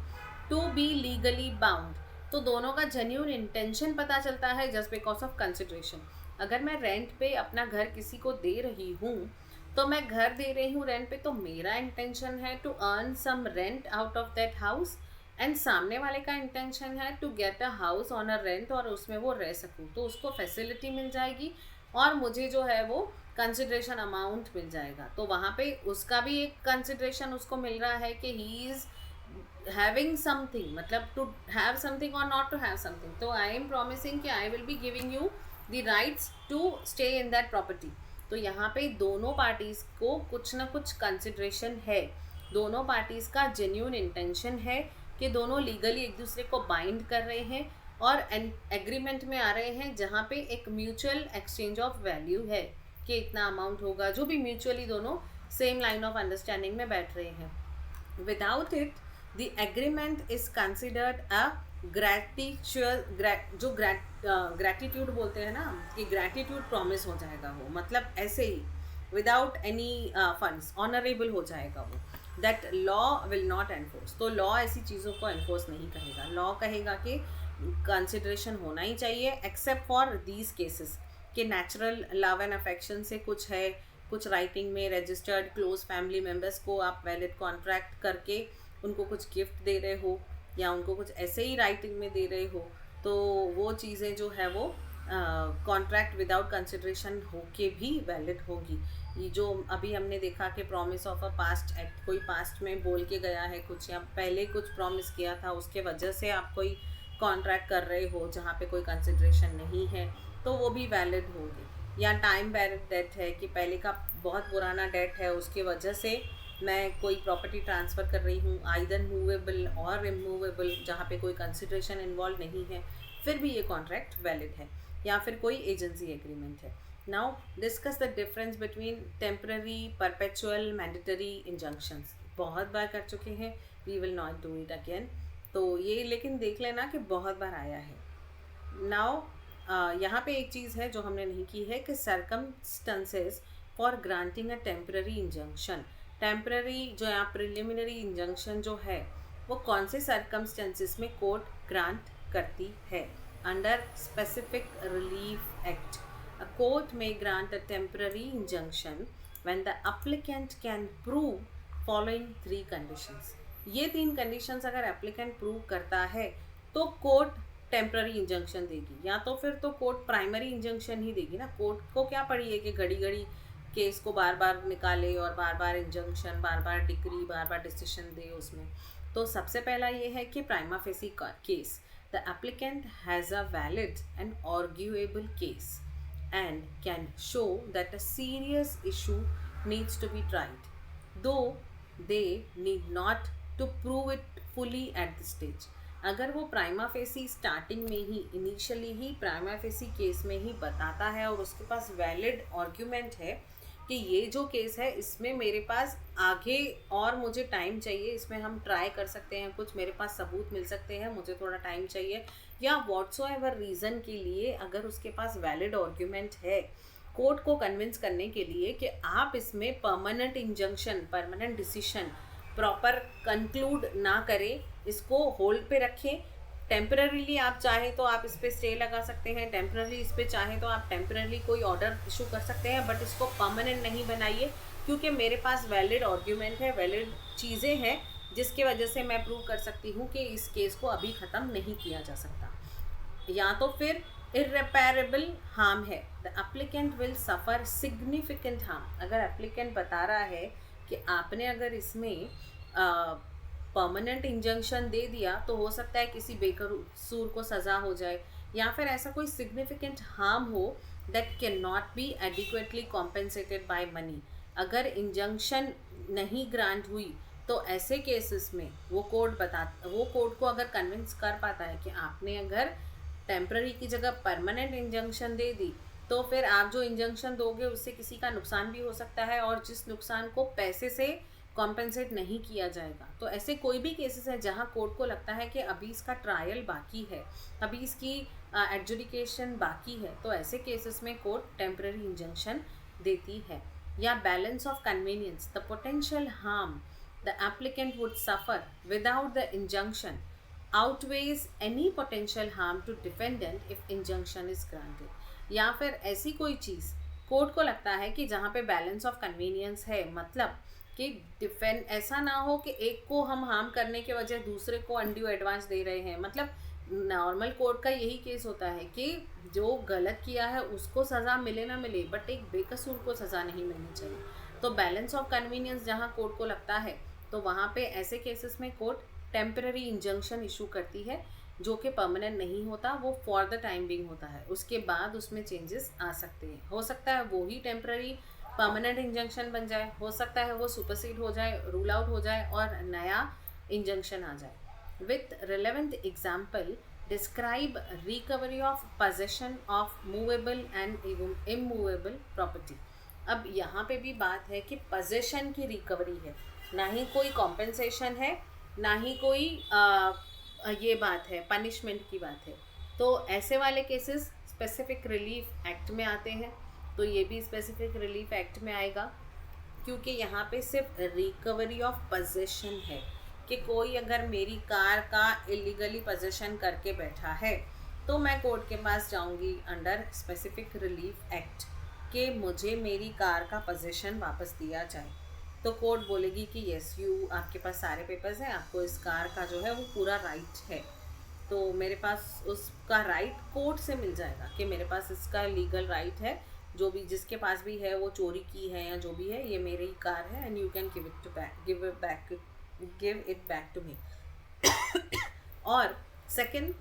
to be legally bound. तो दोनों का जेन्यून इंटेंशन पता चलता है जस्ट बिकॉज ऑफ कंसिड्रेशन. अगर मैं रेंट पे अपना घर किसी को दे रही हूँ, तो मैं घर दे रही हूँ रेंट पे, तो मेरा इंटेंशन है to earn some rent out of that house, and सामने वाले का इंटेंशन है to get a house on a rent और उसमें वो रह सकूँ, तो उसको फैसिलिटी मिल जाएगी और मुझे जो है वो कंसिड्रेशन अमाउंट मिल जाएगा. तो वहाँ पे उसका भी एक कंसिड्रेशन उसको मिल रहा है कि ही इज़ having something, मतलब to have something or not to have something. तो I am promising कि I will be giving you the rights to stay in that property. तो यहाँ पे दोनों पार्टीज़ को कुछ ना कुछ कंसिड्रेशन है, दोनों पार्टीज़ का जेन्यून इंटेंशन है कि दोनों लीगली एक दूसरे को बाइंड कर रहे हैं और एग्रीमेंट में आ रहे हैं जहाँ पे एक म्यूचुअल एक्सचेंज ऑफ वैल्यू है कि इतना अमाउंट होगा, जो भी म्यूचुअली दोनों सेम लाइन ऑफ अंडरस्टैंडिंग में बैठ रहे हैं. Without it the agreement is considered a जो gratitude बोलते हैं ना कि gratitude promise हो जाएगा वो, मतलब ऐसे ही without any funds honorable हो जाएगा वो. that law will not enforce. तो law ऐसी चीज़ों को enforce नहीं कहेगा. law कहेगा कि consideration होना ही चाहिए except for these cases कि natural love and affection से कुछ है, कुछ राइटिंग में रजिस्टर्ड क्लोज फैमिली मेम्बर्स को आप वैलिड कॉन्ट्रैक्ट करके उनको कुछ गिफ्ट दे रहे हो या उनको कुछ ऐसे ही राइटिंग में दे रहे हो, तो वो चीज़ें जो है वो कॉन्ट्रैक्ट विदाउट कंसिड्रेशन होके भी वैलिड होगी. ये जो अभी हमने देखा कि promise of a past act, कोई पास्ट में बोल के गया है कुछ या पहले कुछ प्रॉमिस किया था, उसके वजह से आप कोई कॉन्ट्रैक्ट कर रहे हो जहाँ पे कोई कंसिड्रेशन नहीं है, तो वो भी वैलिड होगी. या टाइम बैरिड डेट है कि पहले का बहुत पुराना डेट है, उसके वजह से मैं कोई प्रॉपर्टी ट्रांसफ़र कर रही हूँ आइदर मूवेबल और रिमूवेबल, जहाँ पे कोई कंसिड्रेशन इन्वॉल्व नहीं है, फिर भी ये कॉन्ट्रैक्ट वैलिड है. या फिर कोई एजेंसी एग्रीमेंट है. Now discuss the difference between temporary, perpetual, mandatory injunctions. बहुत बार कर चुके हैं, we will not do it again. तो ये लेकिन देख लेना कि बहुत बार आया है. नाउ यहाँ पे एक चीज़ है जो हमने नहीं की है कि circumstances for granting a temporary injunction. Temporary जो यहाँ प्रिलिमिनरी इंजंक्शन जो है वो कौन से सर्कमस्टेंसेस में कोर्ट ग्रांट करती है? Under specific relief act a court may grant a temporary injunction when the applicant can prove following 3 conditions. ये 3 कंडीशंस अगर एप्लीकेंट प्रूव करता है तो कोर्ट टेम्पररी इंजंक्शन देगी, या तो फिर तो कोर्ट प्राइमरी इंजंक्शन ही देगी ना. कोर्ट को क्या पड़ी है कि घड़ी घड़ी केस को बार बार निकाले और बार बार इंजंक्शन, बार बार डिक्री, बार बार डिसीजन दे उसमें. तो सबसे पहला ये है कि prima facie case, the applicant has a valid and arguable case and can show that a serious issue needs to be tried, though they need not to prove it fully at the stage. अगर वो prima facie starting में ही, initially ही prima facie case में ही बताता है और उसके पास वैलिड आर्ग्यूमेंट है कि ये जो केस है इसमें मेरे पास आगे और मुझे टाइम चाहिए, इसमें हम ट्राई कर सकते हैं, कुछ मेरे पास सबूत मिल सकते हैं, मुझे थोड़ा टाइम चाहिए, या व्हाट्सोएवर रीज़न के लिए अगर उसके पास वैलिड आर्ग्यूमेंट है कोर्ट को कन्विंस करने के लिए कि आप इसमें permanent injunction, permanent decision proper conclude ना करें, इसको होल्ड पे रखें. टेम्पररीली आप चाहें तो आप इस पर स्टे लगा सकते हैं, टेम्पररी इस पर चाहें तो आप टेम्पररी कोई ऑर्डर इशू कर सकते हैं, बट इसको परमानेंट नहीं बनाइए क्योंकि मेरे पास वैलिड आर्ग्यूमेंट है, वैलिड चीज़ें हैं जिसकी वजह से मैं प्रूव कर सकती हूँ कि इस केस को अभी ख़त्म नहीं किया जा सकता. या तो फिर इररेपेरेबल हार्म है, the applicant will suffer significant harm. अगर एप्लीकेंट बता रहा है कि आपने अगर इसमें परमानेंट इंजंक्शन दे दिया तो हो सकता है किसी बेकसूर को सज़ा हो जाए, या फिर ऐसा कोई सिग्निफिकेंट हार्म हो that can not be adequately compensated by money. अगर इंजंक्शन नहीं ग्रांट हुई तो ऐसे केसेस में वो कोर्ट को अगर कन्विंस कर पाता है कि आपने अगर टेम्प्ररी की जगह परमानेंट इंजंक्शन दे दी तो फिर आप जो इंजंक्शन दोगे उससे किसी का नुकसान भी हो सकता है, और जिस नुकसान को पैसे से कॉम्पेंसेट नहीं किया जाएगा। तो ऐसे कोई भी केसेस हैं जहां कोर्ट को लगता है कि अभी इसका ट्रायल बाकी है, अभी इसकी एडजुडिकेशन बाकी है, तो ऐसे केसेस में कोर्ट टेम्प्ररी इंजंक्शन देती है। या balance of convenience, the potential harm the applicant would suffer without the injunction outweighs any potential harm to defendant if injunction is granted। या फिर ऐसी कोई चीज़ कोर्ट को लगता है कि जहाँ पे बैलेंस ऑफ कन्वीनियंस है, मतलब कि डिफेंड ऐसा ना हो कि एक को हम हार्म करने के वजह दूसरे को अनड्यू एडवांस दे रहे हैं। मतलब नॉर्मल कोर्ट का यही केस होता है कि जो गलत किया है उसको सज़ा मिले ना मिले, बट एक बेकसूर को सज़ा नहीं मिलनी चाहिए। तो बैलेंस ऑफ कन्वीनियंस जहाँ कोर्ट को लगता है तो वहाँ पे ऐसे केसेस में कोर्ट टेम्पररी इंजंक्शन इशू करती है, जो कि परमानेंट नहीं होता, वो फॉर द टाइम बिंग होता है। उसके बाद उसमें चेंजेस आ सकते हैं, हो सकता है वो ही टेम्पररी परमानेंट इंजंक्शन बन जाए, हो सकता है वो सुपरसीड हो जाए, रूल आउट हो जाए और नया इंजंक्शन आ जाए। With relevant example describe recovery of possession of movable and immovable property. अब यहाँ पे भी बात है कि पोजेशन की रिकवरी है, ना ही कोई कॉम्पेंसेशन है, ना ही कोई ये बात है पनिशमेंट की बात है। तो ऐसे वाले केसेस स्पेसिफिक रिलीफ एक्ट में आते हैं, तो ये भी स्पेसिफिक रिलीफ एक्ट में आएगा, क्योंकि यहाँ पे सिर्फ रिकवरी ऑफ पोजेशन है कि कोई अगर मेरी कार का इलीगली पोजेशन करके बैठा है तो मैं कोर्ट के पास जाऊँगी अंडर स्पेसिफिक रिलीफ एक्ट कि मुझे मेरी कार का पोजेशन वापस दिया जाए। तो कोर्ट बोलेगी कि यस आपके पास सारे पेपर्स हैं, आपको इस कार का जो है वो पूरा राइट है। तो मेरे पास उसका राइट कोर्ट से मिल जाएगा कि मेरे पास इसका लीगल राइट है, जो भी जिसके पास भी है वो चोरी की है या जो भी है, ये मेरी कार है and you can give it back to me. और सेकंड,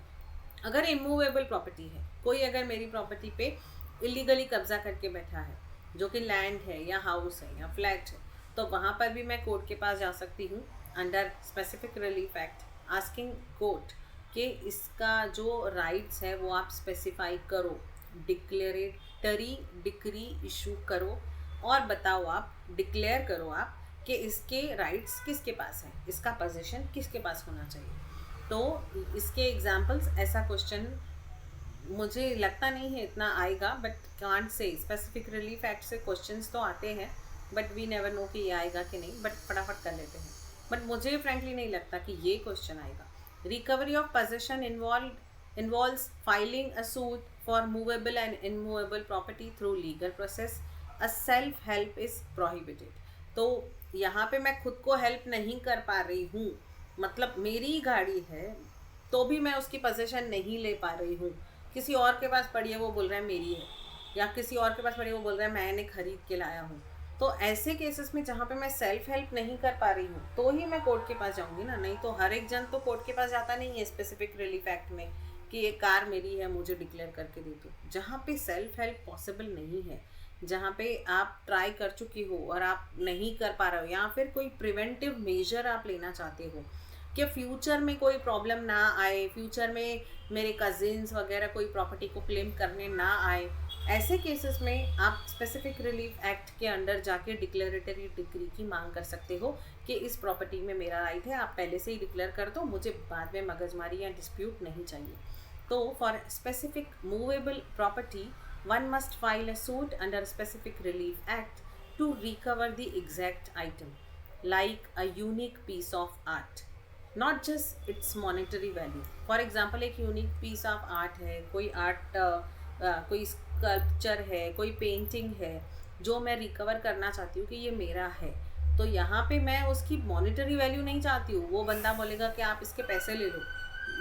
अगर इमूवेबल प्रॉपर्टी है, कोई अगर मेरी प्रॉपर्टी पे इलीगली कब्जा करके बैठा है, जो कि लैंड है या हाउस है या फ्लैट है, तो वहाँ पर भी मैं कोर्ट के पास जा सकती हूँ under specific relief act, asking court कि इसका जो राइट्स है वो आप स्पेसिफाई करो, डिक्लेरेटरी डिक्री इशू करो और बताओ, आप डिक्लेयर करो आप कि इसके राइट्स किसके पास हैं, इसका पोजीशन किसके पास होना चाहिए। तो इसके एग्जाम्पल्स, ऐसा क्वेश्चन मुझे लगता नहीं है इतना आएगा, but can't say specific relief act से क्वेश्चंस तो आते हैं, बट वी नेवर नो कि ये आएगा कि नहीं, बट फटाफट कर लेते हैं। बट मुझे फ्रेंकली नहीं लगता कि ये क्वेश्चन आएगा। Recovery of possession involves filing a suit for movable and immovable property through legal process. A self help is prohibited. तो यहाँ पे मैं खुद को हेल्प नहीं कर पा रही हूँ, मतलब मेरी गाड़ी है तो भी मैं उसकी पोजेशन नहीं ले पा रही हूँ, किसी और के पास पड़ी है वो बोल रहा है मेरी है, या किसी और के पास पड़ी है वो बोल रहा है मैंने खरीद के लाया हूँ। तो ऐसे केसेस में जहाँ पे मैं सेल्फ हेल्प नहीं कर पा रही हूँ तो ही मैं कोर्ट के पास जाऊँगी ना, नहीं तो हर एक जन तो कोर्ट के पास जाता नहीं है स्पेसिफिक रिलीफ एक्ट में कि ये कार मेरी है मुझे डिक्लेयर करके दे दो। जहाँ पे सेल्फ हेल्प पॉसिबल नहीं है, जहाँ पे आप ट्राई कर चुकी हो और आप नहीं कर पा रहे हो, या फिर कोई प्रिवेंटिव मेजर आप लेना चाहते हो कि फ्यूचर में कोई प्रॉब्लम ना आए, फ्यूचर में मेरे कजिन्स वगैरह कोई प्रॉपर्टी को क्लेम करने ना आए, ऐसे केसेस में आप स्पेसिफिक रिलीफ एक्ट के अंडर जाके डिक्लेरेटरी डिक्री की मांग कर सकते हो कि इस प्रॉपर्टी में मेरा राइट है, आप पहले से ही डिक्लेयर कर दो, मुझे बाद में मगजमारी या डिस्प्यूट नहीं चाहिए। तो for specific movable property one must file a suit under specific relief act to recover the exact item like a unique piece of art, not just its monetary value. For example एक unique piece of art है, कोई art कोई sculpture है, कोई painting है जो मैं recover करना चाहती हूँ कि ये मेरा है, तो यहाँ पे मैं उसकी मॉनेटरी वैल्यू नहीं चाहती हूँ। वो बंदा बोलेगा कि आप इसके पैसे ले लो,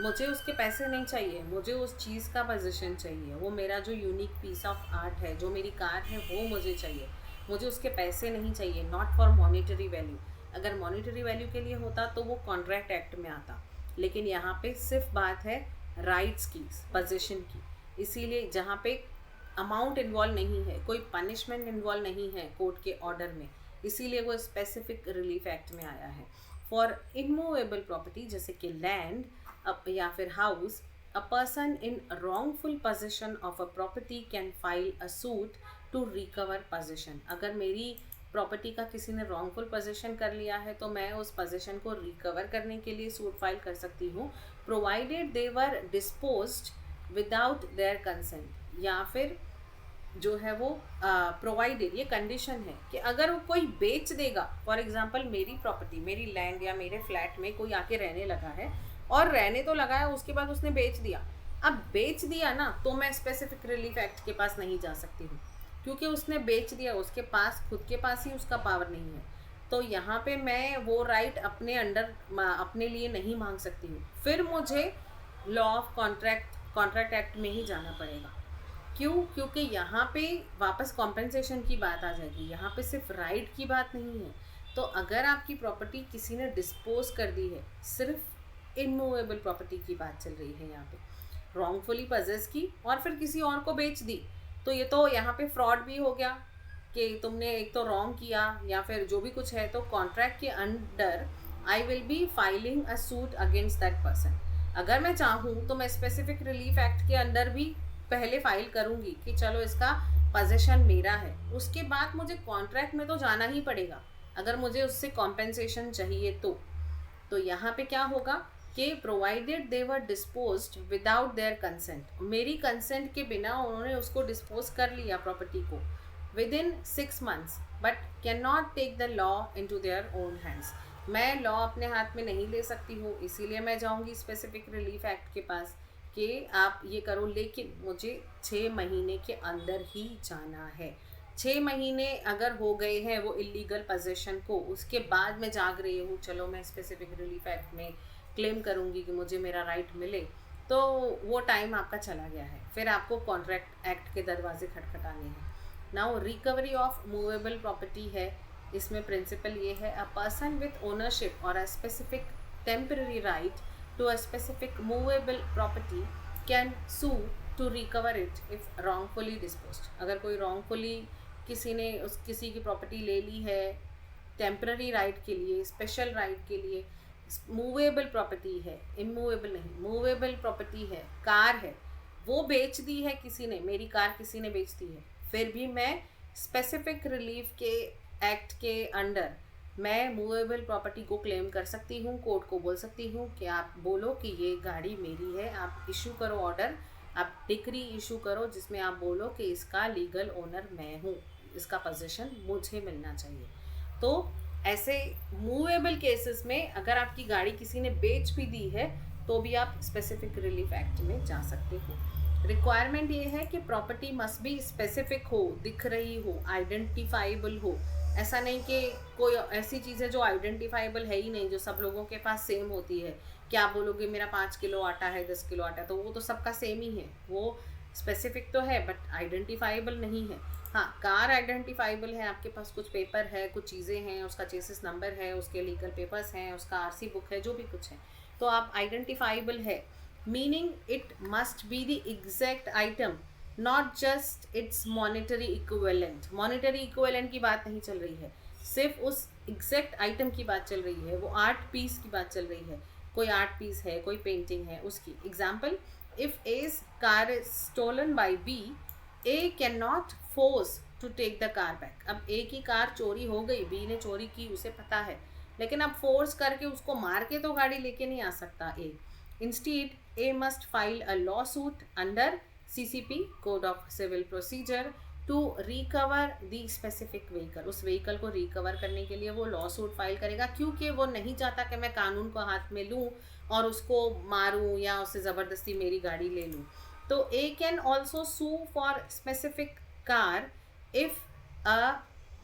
मुझे उसके पैसे नहीं चाहिए, मुझे उस चीज़ का पोजीशन चाहिए, वो मेरा जो यूनिक पीस ऑफ आर्ट है, जो मेरी कार है वो मुझे चाहिए, मुझे उसके पैसे नहीं चाहिए, नॉट फॉर मॉनेटरी वैल्यू। अगर मॉनेटरी वैल्यू के लिए होता तो वो कॉन्ट्रैक्ट एक्ट में आता, लेकिन यहाँ पे सिर्फ बात है राइट्स की, पोजीशन की, इसीलिए जहाँ पे अमाउंट इन्वॉल्व नहीं है, कोई पनिशमेंट इन्वॉल्व नहीं है कोर्ट के ऑर्डर में, इसीलिए वो स्पेसिफिक रिलीफ एक्ट में आया है। फॉर इमूवेबल प्रॉपर्टी जैसे कि लैंड या फिर house, a person in wrongful position of a property can file a suit to recover position. अगर मेरी प्रॉपर्टी का किसी ने रॉन्गफुल पोजीशन कर लिया है तो मैं उस पोजीशन को रिकवर करने के लिए सूट फाइल कर सकती हूँ, provided they were disposed without their consent. या फिर जो है वो प्रोवाइडेड, ये कंडीशन है कि अगर वो कोई बेच देगा, फॉर एग्जांपल मेरी प्रॉपर्टी, मेरी लैंड या मेरे फ्लैट में कोई आके रहने लगा है, और रहने तो लगा है, उसके बाद उसने बेच दिया। अब बेच दिया ना, तो मैं स्पेसिफिक रिलीफ एक्ट के पास नहीं जा सकती हूँ, क्योंकि उसने बेच दिया, उसके पास खुद के पास ही उसका पावर नहीं है। तो यहाँ पे मैं वो राइट अपने अंडर अपने लिए नहीं मांग सकती हूँ, फिर मुझे लॉ ऑफ कॉन्ट्रैक्ट एक्ट में ही जाना पड़ेगा। क्यों? क्योंकि यहाँ पे वापस कॉम्पेंसेशन की बात आ जाएगी, यहाँ पे सिर्फ राइट की बात नहीं है। तो अगर आपकी प्रॉपर्टी किसी ने डिस्पोज कर दी है, सिर्फ इमूवेबल प्रॉपर्टी की बात चल रही है यहाँ पे, रॉन्गफुली पजेस की और फिर किसी और को बेच दी, तो ये तो यहाँ पे फ्रॉड भी हो गया कि तुमने एक तो रॉन्ग किया या फिर जो भी कुछ है। तो कॉन्ट्रैक्ट के under I will B filing a suit against that person. अगर मैं चाहूँ तो मैं स्पेसिफिक रिलीफ एक्ट के अंडर भी पहले फाइल करूँगी कि चलो इसका पोजीशन मेरा है, उसके बाद मुझे कॉन्ट्रैक्ट में तो जाना ही पड़ेगा अगर मुझे उससे कॉम्पेंसेशन चाहिए तो यहाँ पे क्या होगा कि provided they were disposed without their consent, मेरी कंसेंट के बिना उन्होंने उसको डिस्पोज कर लिया प्रॉपर्टी को within 6 months, but can not take the law into their own hands. मैं लॉ अपने हाथ में नहीं ले सकती हूँ, इसीलिए मैं जाऊँगी स्पेसिफिक रिलीफ एक्ट के पास कि आप ये करो, लेकिन मुझे 6 महीने के अंदर ही जाना है। 6 महीने अगर हो गए हैं वो इलीगल पोजीशन को, उसके बाद मैं जाग रही हूँ चलो मैं स्पेसिफिक रिलीफ एक्ट में क्लेम करूँगी कि मुझे मेरा राइट मिले, तो वो टाइम आपका चला गया है, फिर आपको कॉन्ट्रैक्ट एक्ट के दरवाजे खटखटाने हैं। Now recovery of movable property है, इसमें प्रिंसिपल ये है, अ पर्सन विथ ओनरशिप और a specific temporary right to a specific movable property can sue to recover it if wrongfully disposed। अगर कोई wrongfully किसी ने किसी की प्रॉपर्टी ले ली है टेम्पररी राइट के लिए, स्पेशल राइट के लिए, मूवेबल प्रॉपर्टी है, इमूवेबल नहीं, मूवेबल प्रॉपर्टी है, कार है, वो बेच दी है किसी ने, मेरी कार किसी ने बेच दी है, फिर भी मैं स्पेसिफिक रिलीफ के एक्ट के अंडर मैं मूवेबल प्रॉपर्टी को क्लेम कर सकती हूँ। कोर्ट को बोल सकती हूँ कि आप बोलो कि ये गाड़ी मेरी है, आप इशू करो ऑर्डर, आप डिक्री इशू करो जिसमें आप बोलो कि इसका लीगल ओनर मैं हूँ, इसका पोजीशन मुझे मिलना चाहिए। तो ऐसे मूवेबल केसेस में अगर आपकी गाड़ी किसी ने बेच भी दी है तो भी आप स्पेसिफिक रिलीफ एक्ट में जा सकते हो। रिक्वायरमेंट ये है कि प्रॉपर्टी मस्ट बी स्पेसिफिक हो, दिख रही हो, आइडेंटिफाइबल हो। ऐसा नहीं कि कोई ऐसी चीज़ है जो आइडेंटिफाइबल है ही नहीं, जो सब लोगों के पास सेम होती है। क्या आप बोलोगे मेरा 5 किलो आटा है, 10 किलो आटा है, तो वो तो सबका सेम ही है, वो स्पेसिफिक तो है बट आइडेंटिफाइबल नहीं है। हाँ, कार आइडेंटिफाइबल है, आपके पास कुछ पेपर है, कुछ चीज़ें हैं, उसका चेसिस नंबर है, उसके लीगल पेपर्स हैं, उसका आरसी बुक है, जो भी कुछ है, तो आप आइडेंटिफाइबल है। Meaning it must be the exact item, not just its monetary equivalent. Monetary equivalent की बात नहीं चल रही है, सिर्फ उस एग्जैक्ट आइटम की बात चल रही है, वो आर्ट पीस की बात चल रही है। कोई आर्ट पीस है, कोई पेंटिंग है, उसकी example, if A's car is stolen by B, A can not force to take the car back. अब ए की कार चोरी हो गई, बी ने चोरी की, उसे पता है, लेकिन अब फोर्स करके उसको मार के तो गाड़ी लेके नहीं आ सकता A. Instead A must file a lawsuit under CCP code of civil procedure to recover the specific vehicle. उस व्हीकल को रिकवर करने के लिए वो लॉ सूट फाइल करेगा, क्योंकि वो नहीं चाहता कि मैं कानून को हाथ में लूँ और उसको मारूँ या उससे ज़बरदस्ती मेरी गाड़ी ले लूँ। तो A can also sue for specific car if a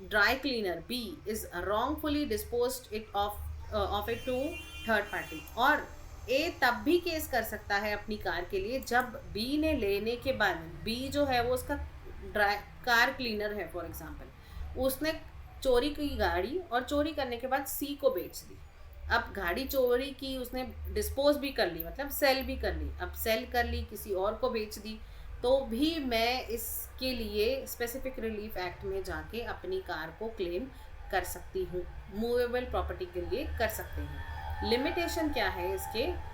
dry cleaner B is wrongfully disposed it of it to third party. और ए तब भी केस कर सकता है अपनी कार के लिए जब बी ने लेने के बाद, बी जो है वो उसका कार क्लीनर है फॉर एग्जांपल, उसने चोरी की गाड़ी और चोरी करने के बाद सी को बेच दी, अब गाड़ी चोरी की, उसने डिस्पोज भी कर ली, मतलब सेल भी कर ली, अब सेल कर ली, किसी और को बेच दी, तो भी मैं इसके लिए स्पेसिफिक रिलीफ एक्ट में जाके अपनी कार को क्लेम कर सकती हूँ। मूवेबल प्रॉपर्टी के लिए कर सकते हैं। लिमिटेशन क्या है इसके,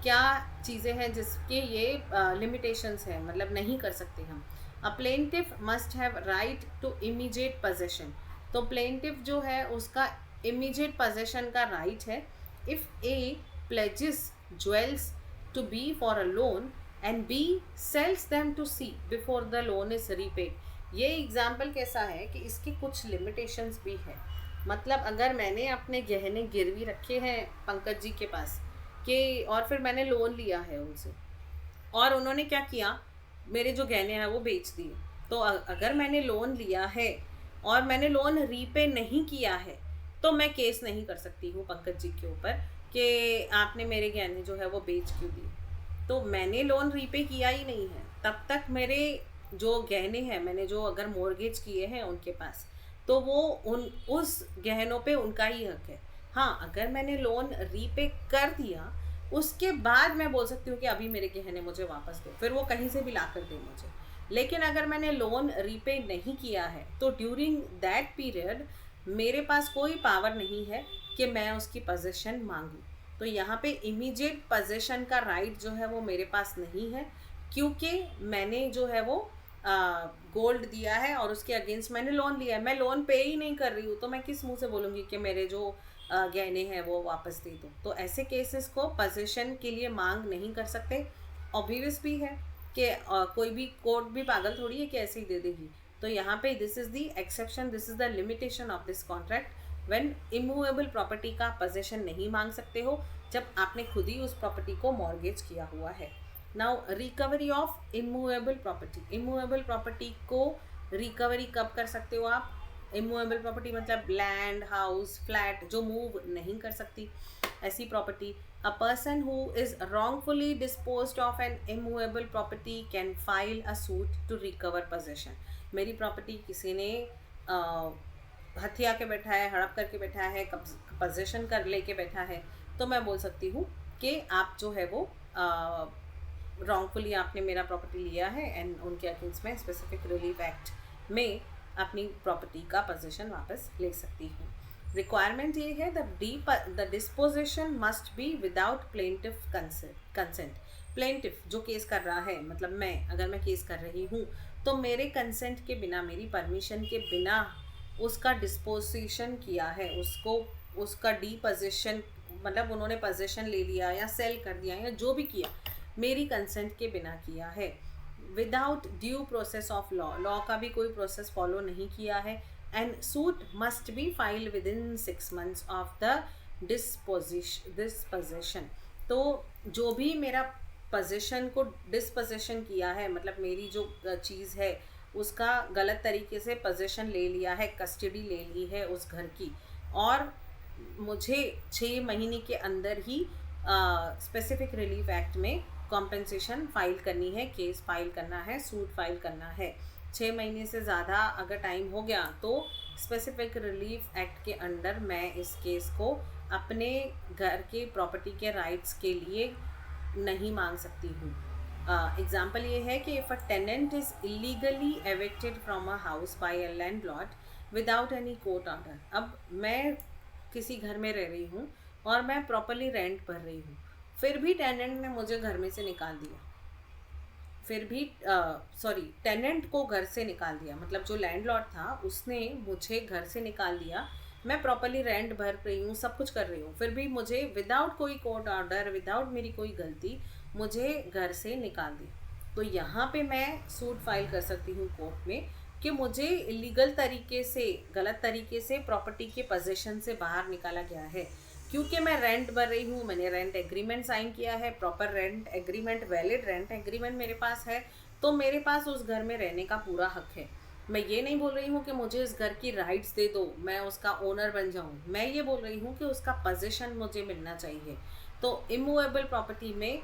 क्या चीज़ें हैं जिसके ये लिमिटेशंस हैं, मतलब नहीं कर सकते हम। A plaintiff must have right to immediate possession. तो प्लेंटिफ जो है उसका इमीडिएट पोजेशन का राइट है। If A pledges jewels to be for a loan and B sells them to C before the loan is repaid. ये example कैसा है कि इसकी कुछ लिमिटेशंस भी है। मतलब अगर मैंने अपने गहने गिरवी रखे हैं पंकज जी के पास कि, और फिर मैंने लोन लिया है उनसे, और उन्होंने क्या किया, मेरे जो गहने हैं वो बेच दिए, तो अगर मैंने लोन लिया है और मैंने लोन रीपे नहीं किया है, तो मैं केस नहीं कर सकती हूँ पंकज जी के ऊपर कि आपने मेरे गहने जो है वो बेच क्यों दिए। तो मैंने लोन रीपे किया ही नहीं है, तब तक मेरे जो गहने हैं, मैंने जो अगर मॉर्गेज किए हैं उनके पास, तो वो उस गहनों पे उनका ही हक है। हाँ, अगर मैंने लोन रीपे कर दिया, उसके बाद मैं बोल सकती हूँ कि अभी मेरे गहने मुझे वापस दो, फिर वो कहीं से भी ला कर दे मुझे। लेकिन अगर मैंने लोन रीपे नहीं किया है, तो ड्यूरिंग दैट पीरियड मेरे पास कोई पावर नहीं है कि मैं उसकी पोजीशन मांगूँ। तो यहाँ पे इमीडिएट पोजीशन का राइट जो है वो मेरे पास नहीं है, क्योंकि मैंने जो है वो गोल्ड दिया है और उसके अगेंस्ट मैंने लोन लिया है। मैं लोन पे ही नहीं कर रही हूँ, तो मैं किस मुंह से बोलूँगी कि मेरे जो गहने हैं वो वापस दे दो। तो ऐसे केसेस को पोजीशन के लिए मांग नहीं कर सकते। ऑब्वियस भी है कि कोई भी कोर्ट भी पागल थोड़ी है कि ऐसे ही दे देगी। तो यहाँ पे this is the exception, this is the limitation of this contract. When immovable property का पोजीशन नहीं मांग सकते हो जब आपने खुद ही उस प्रॉपर्टी को मॉर्गेज किया हुआ है। Now recovery of immovable property. Immovable property को रिकवरी कब कर सकते हो आप? इमूवेबल प्रॉपर्टी मतलब लैंड, हाउस, फ्लैट जो मूव नहीं कर सकती, ऐसी property. A person who is wrongfully disposed of an immovable property can file a suit to recover possession। मेरी प्रॉपर्टी किसी ने हथिया के बैठा है, हड़प करके बैठा है, पोजेशन कर लेके बैठा है, तो मैं बोल सकती हूँ कि आप जो है वो रॉन्गफुली आपने मेरा प्रॉपर्टी लिया है, एंड उनके अगेंस्ट में स्पेसिफिक रिलीफ एक्ट में अपनी प्रॉपर्टी का पोजीशन वापस ले सकती हूँ। रिक्वायरमेंट ये है, the disposition must be without plaintiff consent. Plaintiff जो केस कर रहा है, मतलब मैं, अगर मैं केस कर रही हूँ, तो मेरे कंसेंट के बिना, मेरी परमिशन के बिना उसका डिस्पोजिशन किया है, उसका डीपोजिशन, मतलब उन्होंने पोजीशन ले लिया या सेल कर दिया या जो भी किया, मेरी कंसेंट के बिना किया है। Without due process of law, law का भी कोई प्रोसेस फॉलो नहीं किया है। And suit must be filed with in 6 months of the disposition. तो जो भी मेरा पोजीशन को डिस्पोजिशन किया है, मतलब मेरी जो चीज़ है उसका गलत तरीके से पोजीशन ले लिया है, कस्टडी ले ली है उस घर की, और मुझे 6 महीने के अंदर ही स्पेसिफिक रिलीफ एक्ट में कॉम्पेंसेशन फाइल करनी है, केस फाइल करना है, सूट फाइल करना है। 6 महीने से ज़्यादा अगर टाइम हो गया तो स्पेसिफिक रिलीफ एक्ट के अंडर मैं इस केस को अपने घर के प्रॉपर्टी के राइट्स के लिए नहीं मांग सकती हूँ। एग्जाम्पल ये है कि if a tenant is illegally evicted from a house by a landlord without any court order. अब मैं किसी घर में रह रही हूँ और मैं प्रॉपरली रेंट भर रही हूँ, फिर भी टेनेंट ने मुझे घर में से निकाल दिया, फिर भी टेनेंट को घर से निकाल दिया, मतलब जो लैंडलॉर्ड था उसने मुझे घर से निकाल दिया, मैं प्रॉपरली रेंट भर रही हूँ, सब कुछ कर रही हूँ, फिर भी मुझे विदाउट कोई कोर्ट ऑर्डर, विदाउट मेरी कोई गलती, मुझे घर से निकाल दिया। तो यहाँ पे मैं सूट फाइल कर सकती हूँ कोर्ट में कि मुझे इलीगल तरीके से, गलत तरीके से प्रॉपर्टी के पोजीशन से बाहर निकाला गया है, क्योंकि मैं रेंट भर रही हूँ, मैंने रेंट एग्रीमेंट साइन किया है, proper rent agreement, valid rent agreement मेरे पास है, तो मेरे पास उस घर में रहने का पूरा हक है। मैं ये नहीं बोल रही हूँ कि मुझे इस घर की राइट्स दे दो, मैं उसका ओनर बन जाऊँ, मैं ये बोल रही हूँ कि उसका पोजीशन मुझे मिलना चाहिए। तो इमूवेबल प्रॉपर्टी में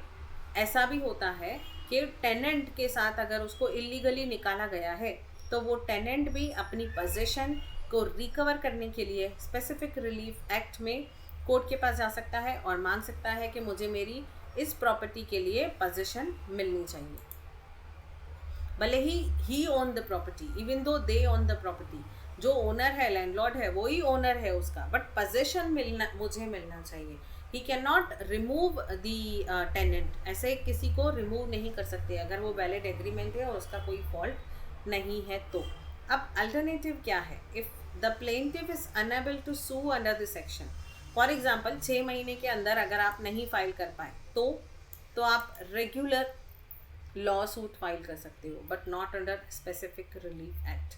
ऐसा भी होता है कि टेनेंट के साथ अगर उसको इलीगली निकाला गया है, तो वो टेनेंट भी अपनी पोजीशन को रिकवर करने के लिए स्पेसिफिक रिलीफ एक्ट में कोर्ट के पास जा सकता है और मांग सकता है कि मुझे मेरी इस प्रॉपर्टी के लिए पोजीशन मिलनी चाहिए। भले ही own the property, even though they own the property, जो ओनर है, लैंडलॉर्ड है, वो ही ओनर है उसका, बट पोजीशन मुझे मिलना चाहिए। He can not remove the tenant, ऐसे किसी को रिमूव नहीं कर सकते अगर वो वैलिड एग्रीमेंट है और उसका कोई फॉल्ट नहीं है तो। अब अल्टरनेटिव क्या है? If the plaintiff is unable to sue under this section, for example 6 महीने के अंदर अगर आप नहीं फाइल कर पाए तो आप रेगुलर लॉ सूट फाइल कर सकते हो, but not under specific relief act.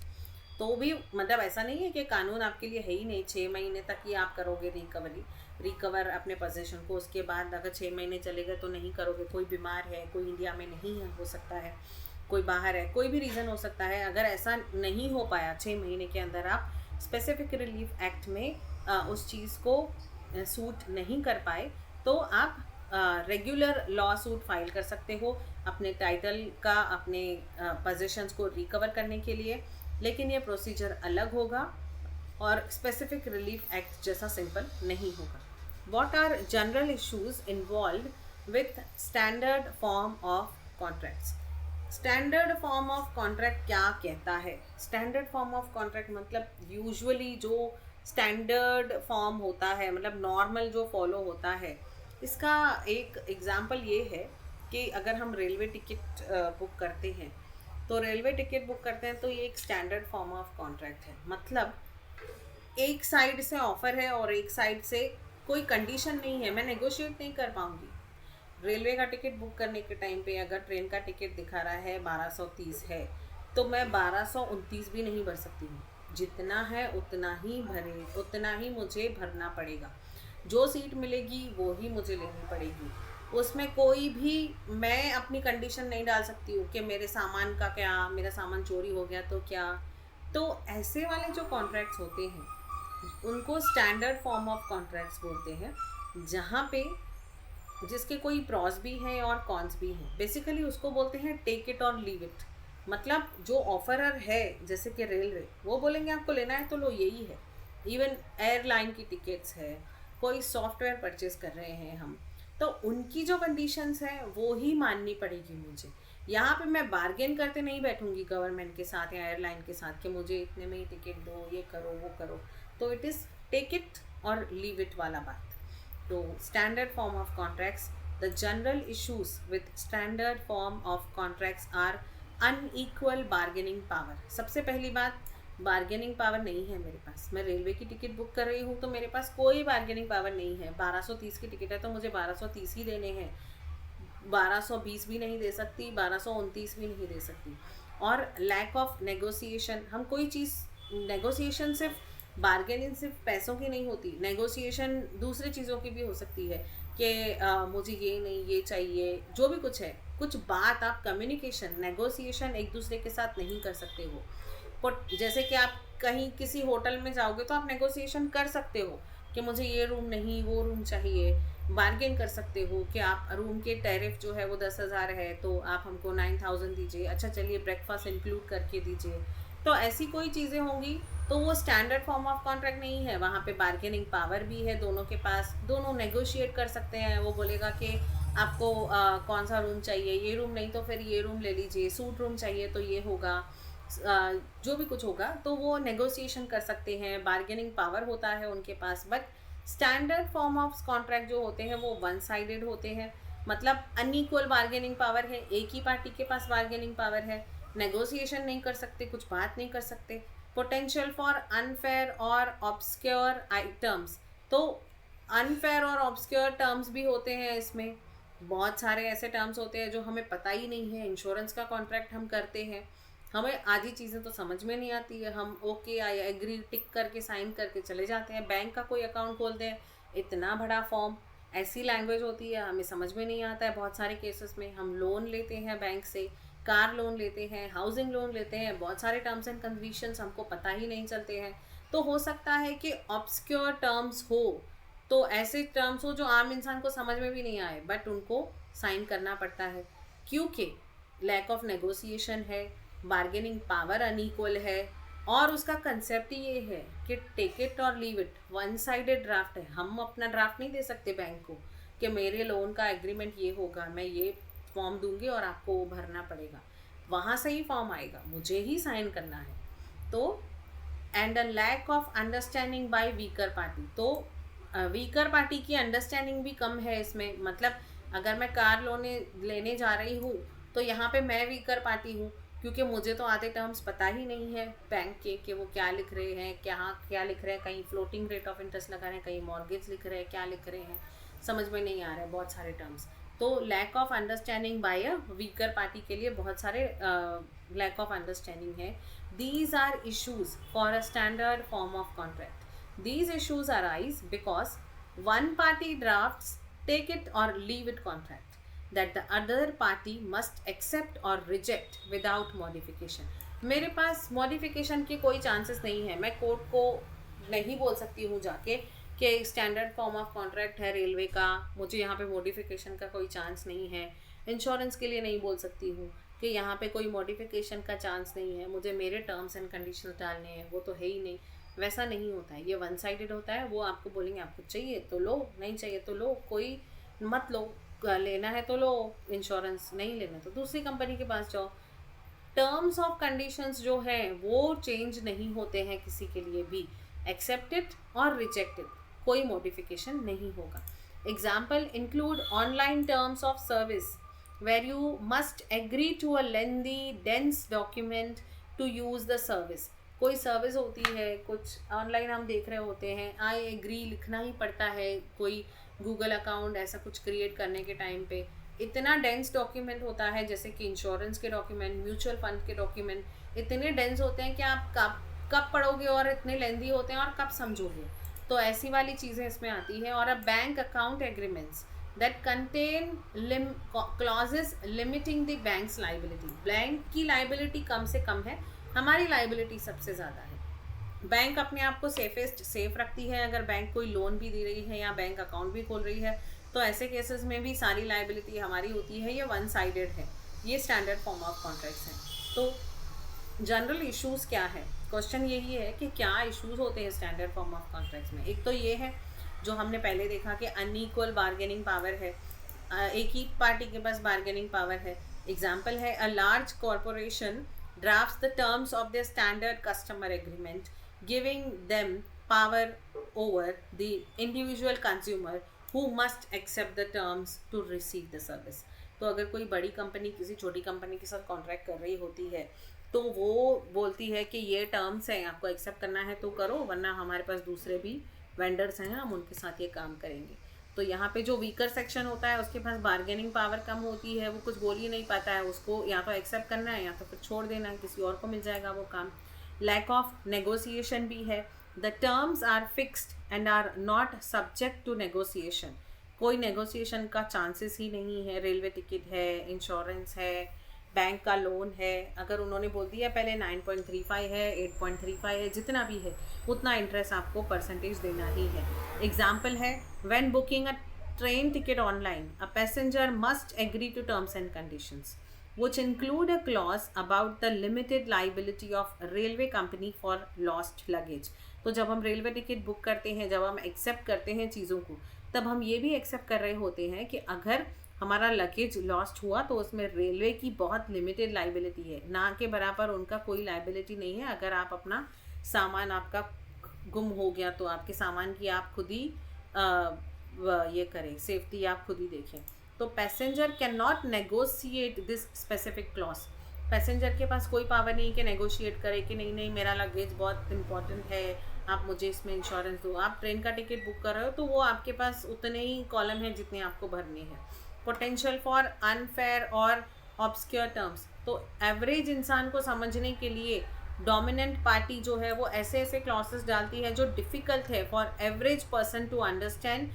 तो भी मतलब ऐसा नहीं है कि कानून आपके लिए है ही नहीं, 6 महीने तक ही आप करोगे रिकवर अपने पोजीशन को, उसके बाद अगर 6 महीने चले गए तो नहीं करोगे। कोई बीमार है, कोई इंडिया में नहीं है, हो सकता है कोई बाहर है, कोई भी रीज़न हो सकता है। अगर ऐसा नहीं हो पाया 6 महीने के अंदर आप स्पेसिफिक रिलीफ एक्ट में उस चीज़ को सूट नहीं कर पाए, तो आप रेगुलर लॉ सूट फाइल कर सकते हो अपने टाइटल का, अपने पोजीशंस को रिकवर करने के लिए। लेकिन ये प्रोसीजर अलग होगा और स्पेसिफिक रिलीफ एक्ट जैसा सिंपल नहीं होगा। What are general issues involve with standard form of contracts? Standard form of contract क्या कहता है? स्टैंडर्ड फॉर्म ऑफ कॉन्ट्रैक्ट मतलब यूजुअली जो स्टैंडर्ड फॉर्म होता है, मतलब नॉर्मल जो फॉलो होता है। इसका एक एग्जांपल ये है कि अगर हम रेलवे टिकट बुक करते हैं, तो रेलवे टिकट बुक करते हैं तो ये एक स्टैंडर्ड फॉर्म ऑफ कॉन्ट्रैक्ट है। मतलब एक साइड से ऑफर है और एक साइड से कोई कंडीशन नहीं है, मैं नेगोशिएट नहीं कर पाऊंगी। रेलवे का टिकट बुक करने के टाइम पे अगर ट्रेन का टिकट दिखा रहा है 1230 है, तो मैं 1229 भी नहीं भर सकती हूँ। जितना है उतना ही मुझे भरना पड़ेगा। जो सीट मिलेगी वो ही मुझे लेनी पड़ेगी। उसमें कोई भी मैं अपनी कंडीशन नहीं डाल सकती हूँ कि मेरे सामान का क्या, मेरा सामान चोरी हो गया तो क्या। तो ऐसे वाले जो कॉन्ट्रैक्ट्स होते हैं उनको स्टैंडर्ड फॉर्म ऑफ कॉन्ट्रैक्ट्स बोलते हैं, जहाँ पे जिसके कोई प्रॉस भी हैं और कॉन्स भी हैं। बेसिकली उसको बोलते हैं टेक इट और लीव इट। मतलब जो ऑफरर है, जैसे कि रेलवे, वो बोलेंगे आपको लेना है तो लो, यही है। इवन एयरलाइन की टिकट्स है, कोई सॉफ्टवेयर परचेज कर रहे हैं हम, तो उनकी जो कंडीशंस हैं वो ही माननी पड़ेगी मुझे। यहाँ पे मैं बार्गेन करते नहीं बैठूंगी गवर्नमेंट के साथ या एयरलाइन के साथ कि मुझे इतने में ही टिकट दो, ये करो वो करो। तो इट इज़ टेक इट और लीव इट वाला बात। तो standard form of contracts, the general issues with standard form of contracts are unequal bargaining power. सबसे पहली बात, बार्गेनिंग पावर नहीं है मेरे पास। मैं रेलवे की टिकट बुक कर रही हूँ तो मेरे पास कोई बार्गेनिंग पावर नहीं है। 1230 की टिकट है तो मुझे 1230 ही देने हैं, 1220 भी नहीं दे सकती, 1229 भी नहीं दे सकती। और लैक ऑफ नेगोशिएशन, हम कोई चीज़, नेगोशिएशन सिर्फ बार्गेनिंग सिर्फ पैसों की नहीं होती, नेगोशिएशन दूसरी चीज़ों की भी हो सकती है कि मुझे ये नहीं, ये चाहिए, जो भी कुछ है। कुछ बात आप कम्युनिकेशन, नेगोशिएशन एक दूसरे के साथ नहीं कर सकते हो। जैसे कि आप कहीं किसी होटल में जाओगे तो आप नेगोशिएशन कर सकते हो कि मुझे ये रूम नहीं, वो रूम चाहिए। बार्गेन कर सकते हो कि आप रूम के टैरिफ जो है वो 10,000 है तो आप हमको 9,000 दीजिए, अच्छा चलिए ब्रेकफास्ट इंक्लूड करके दीजिए। तो ऐसी कोई चीज़ें होंगी तो वो स्टैंडर्ड फॉर्म ऑफ कॉन्ट्रैक्ट नहीं है। वहाँ पे बार्गेनिंग पावर भी है दोनों के पास, दोनों नेगोशिएट कर सकते हैं। वो बोलेगा कि आपको कौन सा रूम चाहिए, ये रूम नहीं तो फिर ये रूम ले लीजिए, सूट रूम चाहिए तो ये होगा, जो भी कुछ होगा तो वो नेगोशिएशन कर सकते हैं, बार्गेनिंग पावर होता है उनके पास। But standard form of contract जो होते हैं वो वन साइडेड होते हैं, मतलब अनइक्वल बार्गेनिंग पावर है, एक ही पार्टी के पास बार्गेनिंग पावर है, नेगोशिएशन नहीं कर सकते, कुछ बात नहीं कर सकते। पोटेंशियल फॉर अनफेयर और ऑब्सक्योर आइटम्स, तो अनफेयर और ऑब्सक्योर टर्म्स भी होते हैं इसमें। बहुत सारे ऐसे टर्म्स होते हैं जो हमें पता ही नहीं है। इंश्योरेंस का कॉन्ट्रैक्ट हम करते हैं, हमें आधी चीज़ें तो समझ में नहीं आती है, हम ओके आई एग्री टिक करके साइन करके चले जाते हैं। बैंक का कोई अकाउंट खोलते हैं, इतना बड़ा फॉर्म, ऐसी लैंग्वेज होती है, हमें समझ में नहीं आता है। बहुत सारे केसेस में हम लोन लेते हैं बैंक से, कार लोन लेते हैं, हाउसिंग लोन लेते हैं, बहुत सारे टर्म्स एंड कंडीशंस हमको पता ही नहीं चलते हैं। तो हो सकता है कि ऑब्सक्योर टर्म्स हो, तो ऐसे टर्म्स हो जो आम इंसान को समझ में भी नहीं आए, बट उनको साइन करना पड़ता है क्योंकि लैक ऑफ नेगोशिएशन है, बार्गेनिंग पावर अनइक्वल है, और उसका कंसेप्ट ही ये है कि टेक इट और leave it, one sided draft है। हम अपना ड्राफ्ट नहीं दे सकते बैंक को कि मेरे लोन का एग्रीमेंट ये होगा, मैं ये फॉर्म दूंगी और आपको वो भरना पड़ेगा। वहाँ से ही फॉर्म आएगा, मुझे ही साइन करना है। तो and a lack of understanding by weaker party, तो वीकर पार्टी की अंडरस्टैंडिंग भी कम है इसमें। मतलब अगर मैं कार लोन लेने जा रही हूँ तो यहाँ पे मैं वीकर पार्टी हूँ, क्योंकि मुझे तो आधे टर्म्स पता ही नहीं है बैंक के कि वो क्या लिख रहे हैं, क्या लिख रहे हैं। कहीं फ्लोटिंग रेट ऑफ इंटरेस्ट लगा रहे हैं, कहीं मॉर्गेज लिख रहे हैं, क्या लिख रहे हैं समझ में नहीं आ रहा है बहुत सारे टर्म्स। तो lack of understanding by a weaker party के लिए बहुत सारे लैक ऑफ अंडरस्टैंडिंग है। These are issues for a standard form of contract. These issues arise because one party drafts take it or leave it contract that the other party must accept or reject without modification। मेरे पास modification के कोई chances नहीं है। मैं court को नहीं बोल सकती हूँ जाके कि स्टैंडर्ड फॉर्म ऑफ कॉन्ट्रैक्ट है रेलवे का, मुझे यहाँ पे मॉडिफिकेशन का कोई चांस नहीं है। इंश्योरेंस के लिए नहीं बोल सकती हूँ कि यहाँ पे कोई मॉडिफिकेशन का चांस नहीं है, मुझे मेरे टर्म्स एंड कंडीशंस डालने हैं, वो तो है ही नहीं। वैसा नहीं होता है, ये वन साइडेड होता है। वो आपको बोलेंगे आपको चाहिए तो लो, नहीं चाहिए तो लो, कोई मत लो, लेना है तो लो इंश्योरेंस, नहीं लेना तो दूसरी कंपनी के पास जाओ। टर्म्स ऑफ कंडीशंस जो है वो चेंज नहीं होते हैं किसी के लिए भी, एक्सेप्टेड और रिजेक्टेड, कोई मॉडिफिकेशन नहीं होगा। Example include online terms of service where you must agree to a lengthy dense document to use the service। कोई सर्विस होती है, कुछ ऑनलाइन हम देख रहे होते हैं, आई एग्री लिखना ही पड़ता है। कोई गूगल अकाउंट ऐसा कुछ क्रिएट करने के टाइम पे इतना डेंस डॉक्यूमेंट होता है, जैसे कि इंश्योरेंस के डॉक्यूमेंट, म्यूचुअल फंड के डॉक्यूमेंट इतने डेंस होते हैं कि आप कब पढ़ोगे, और इतने लेंदी होते हैं और कब समझोगे। तो ऐसी वाली चीज़ें इसमें आती हैं। और अब bank account agreements that contain clauses limiting the bank's liability। Bank की liability कम से कम है, हमारी liability सबसे ज़्यादा है। बैंक अपने आप को सेफ रखती है। अगर बैंक कोई लोन भी दे रही है या बैंक अकाउंट भी खोल रही है तो ऐसे केसेस में भी सारी लाइबिलिटी हमारी होती है। ये वन साइडेड है, ये स्टैंडर्ड फॉर्म ऑफ कॉन्ट्रैक्ट्स हैं। तो जनरल इश्यूज़ क्या है, क्वेश्चन यही है कि क्या इश्यूज़ होते हैं स्टैंडर्ड फॉर्म ऑफ कॉन्ट्रैक्ट्स में। एक तो ये है जो हमने पहले देखा कि अनइक्वल बार्गेनिंग पावर है, एक ही पार्टी के पास बार्गेनिंग पावर है। एग्जाम्पल है a large corporation drafts the terms of the standard customer agreement giving them power over the individual consumer who must accept the terms to receive the service. तो अगर कोई बड़ी company किसी छोटी company के साथ कॉन्ट्रैक्ट कर रही होती है तो वो बोलती है कि ये टर्म्स हैं, आपको एक्सेप्ट करना है तो करो, वरना हमारे पास दूसरे भी वेंडर्स हैं, हम उनके साथ ये काम करेंगे। तो यहाँ पे जो वीकर सेक्शन होता है उसके पास बार्गेनिंग पावर कम होती है, वो कुछ बोल ही नहीं पाता है, उसको या तो एक्सेप्ट करना है या तो फिर छोड़ देना है, किसी और को मिल जाएगा वो काम। लैक ऑफ नेगोशिएशन भी है, the terms are fixed and are not subject to negotiation. कोई नेगोशिएशन का चांसेस ही नहीं है। रेलवे टिकट है, इंश्योरेंस है, बैंक का लोन है, अगर उन्होंने बोल दिया पहले 9.35 है, 8.35 है, जितना भी है उतना इंटरेस्ट आपको परसेंटेज देना ही है। एग्जाम्पल है when booking a train ticket online a passenger must agree to terms and conditions which include a clause about the limited liability of railway company for lost luggage। तो जब हम railway ticket book करते हैं, जब हम accept करते हैं चीज़ों को, तब हम ये भी एक्सेप्ट कर रहे होते हैं कि अगर हमारा लगेज लॉस्ट हुआ तो उसमें रेलवे की बहुत लिमिटेड लाइबिलिटी है, ना के बराबर उनका कोई लाइबिलिटी नहीं है। अगर आप अपना सामान आपका गुम हो गया तो आपके सामान की आप खुद ही ये करें, सेफ्टी आप खुद ही देखें। तो passenger can not negotiate this specific clause. Passenger के पास कोई पावर नहीं कि नेगोशिएट करे कि नहीं नहीं मेरा लगेज बहुत इंपॉर्टेंट है, आप मुझे इसमें इंश्योरेंस दो। आप ट्रेन का टिकट बुक कर रहे हो तो वो आपके पास उतने ही कॉलम हैं जितने आपको भरने हैं। पोटेंशियल फॉर अनफेयर और ऑब्सक्योर टर्म्स, तो एवरेज इंसान को समझने के लिए डोमिनेंट पार्टी जो है वो ऐसे ऐसे क्लॉसेस डालती है जो डिफ़िकल्ट है for average person to understand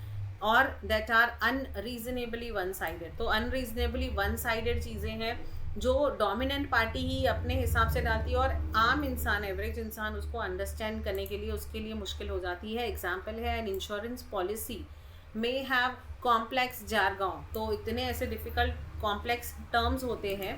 और that are unreasonably one sided. तो अनरीजनेबली वन साइडेड चीज़ें हैं जो डोमिनेंट पार्टी ही अपने हिसाब से डालती है और आम इंसान, एवरेज इंसान उसको अंडरस्टैंड करने के लिए उसके लिए मुश्किल हो जाती है। एग्जाम्पल है an insurance policy may have complex jargon. तो इतने ऐसे डिफ़िकल्ट कॉम्प्लेक्स टर्म्स होते हैं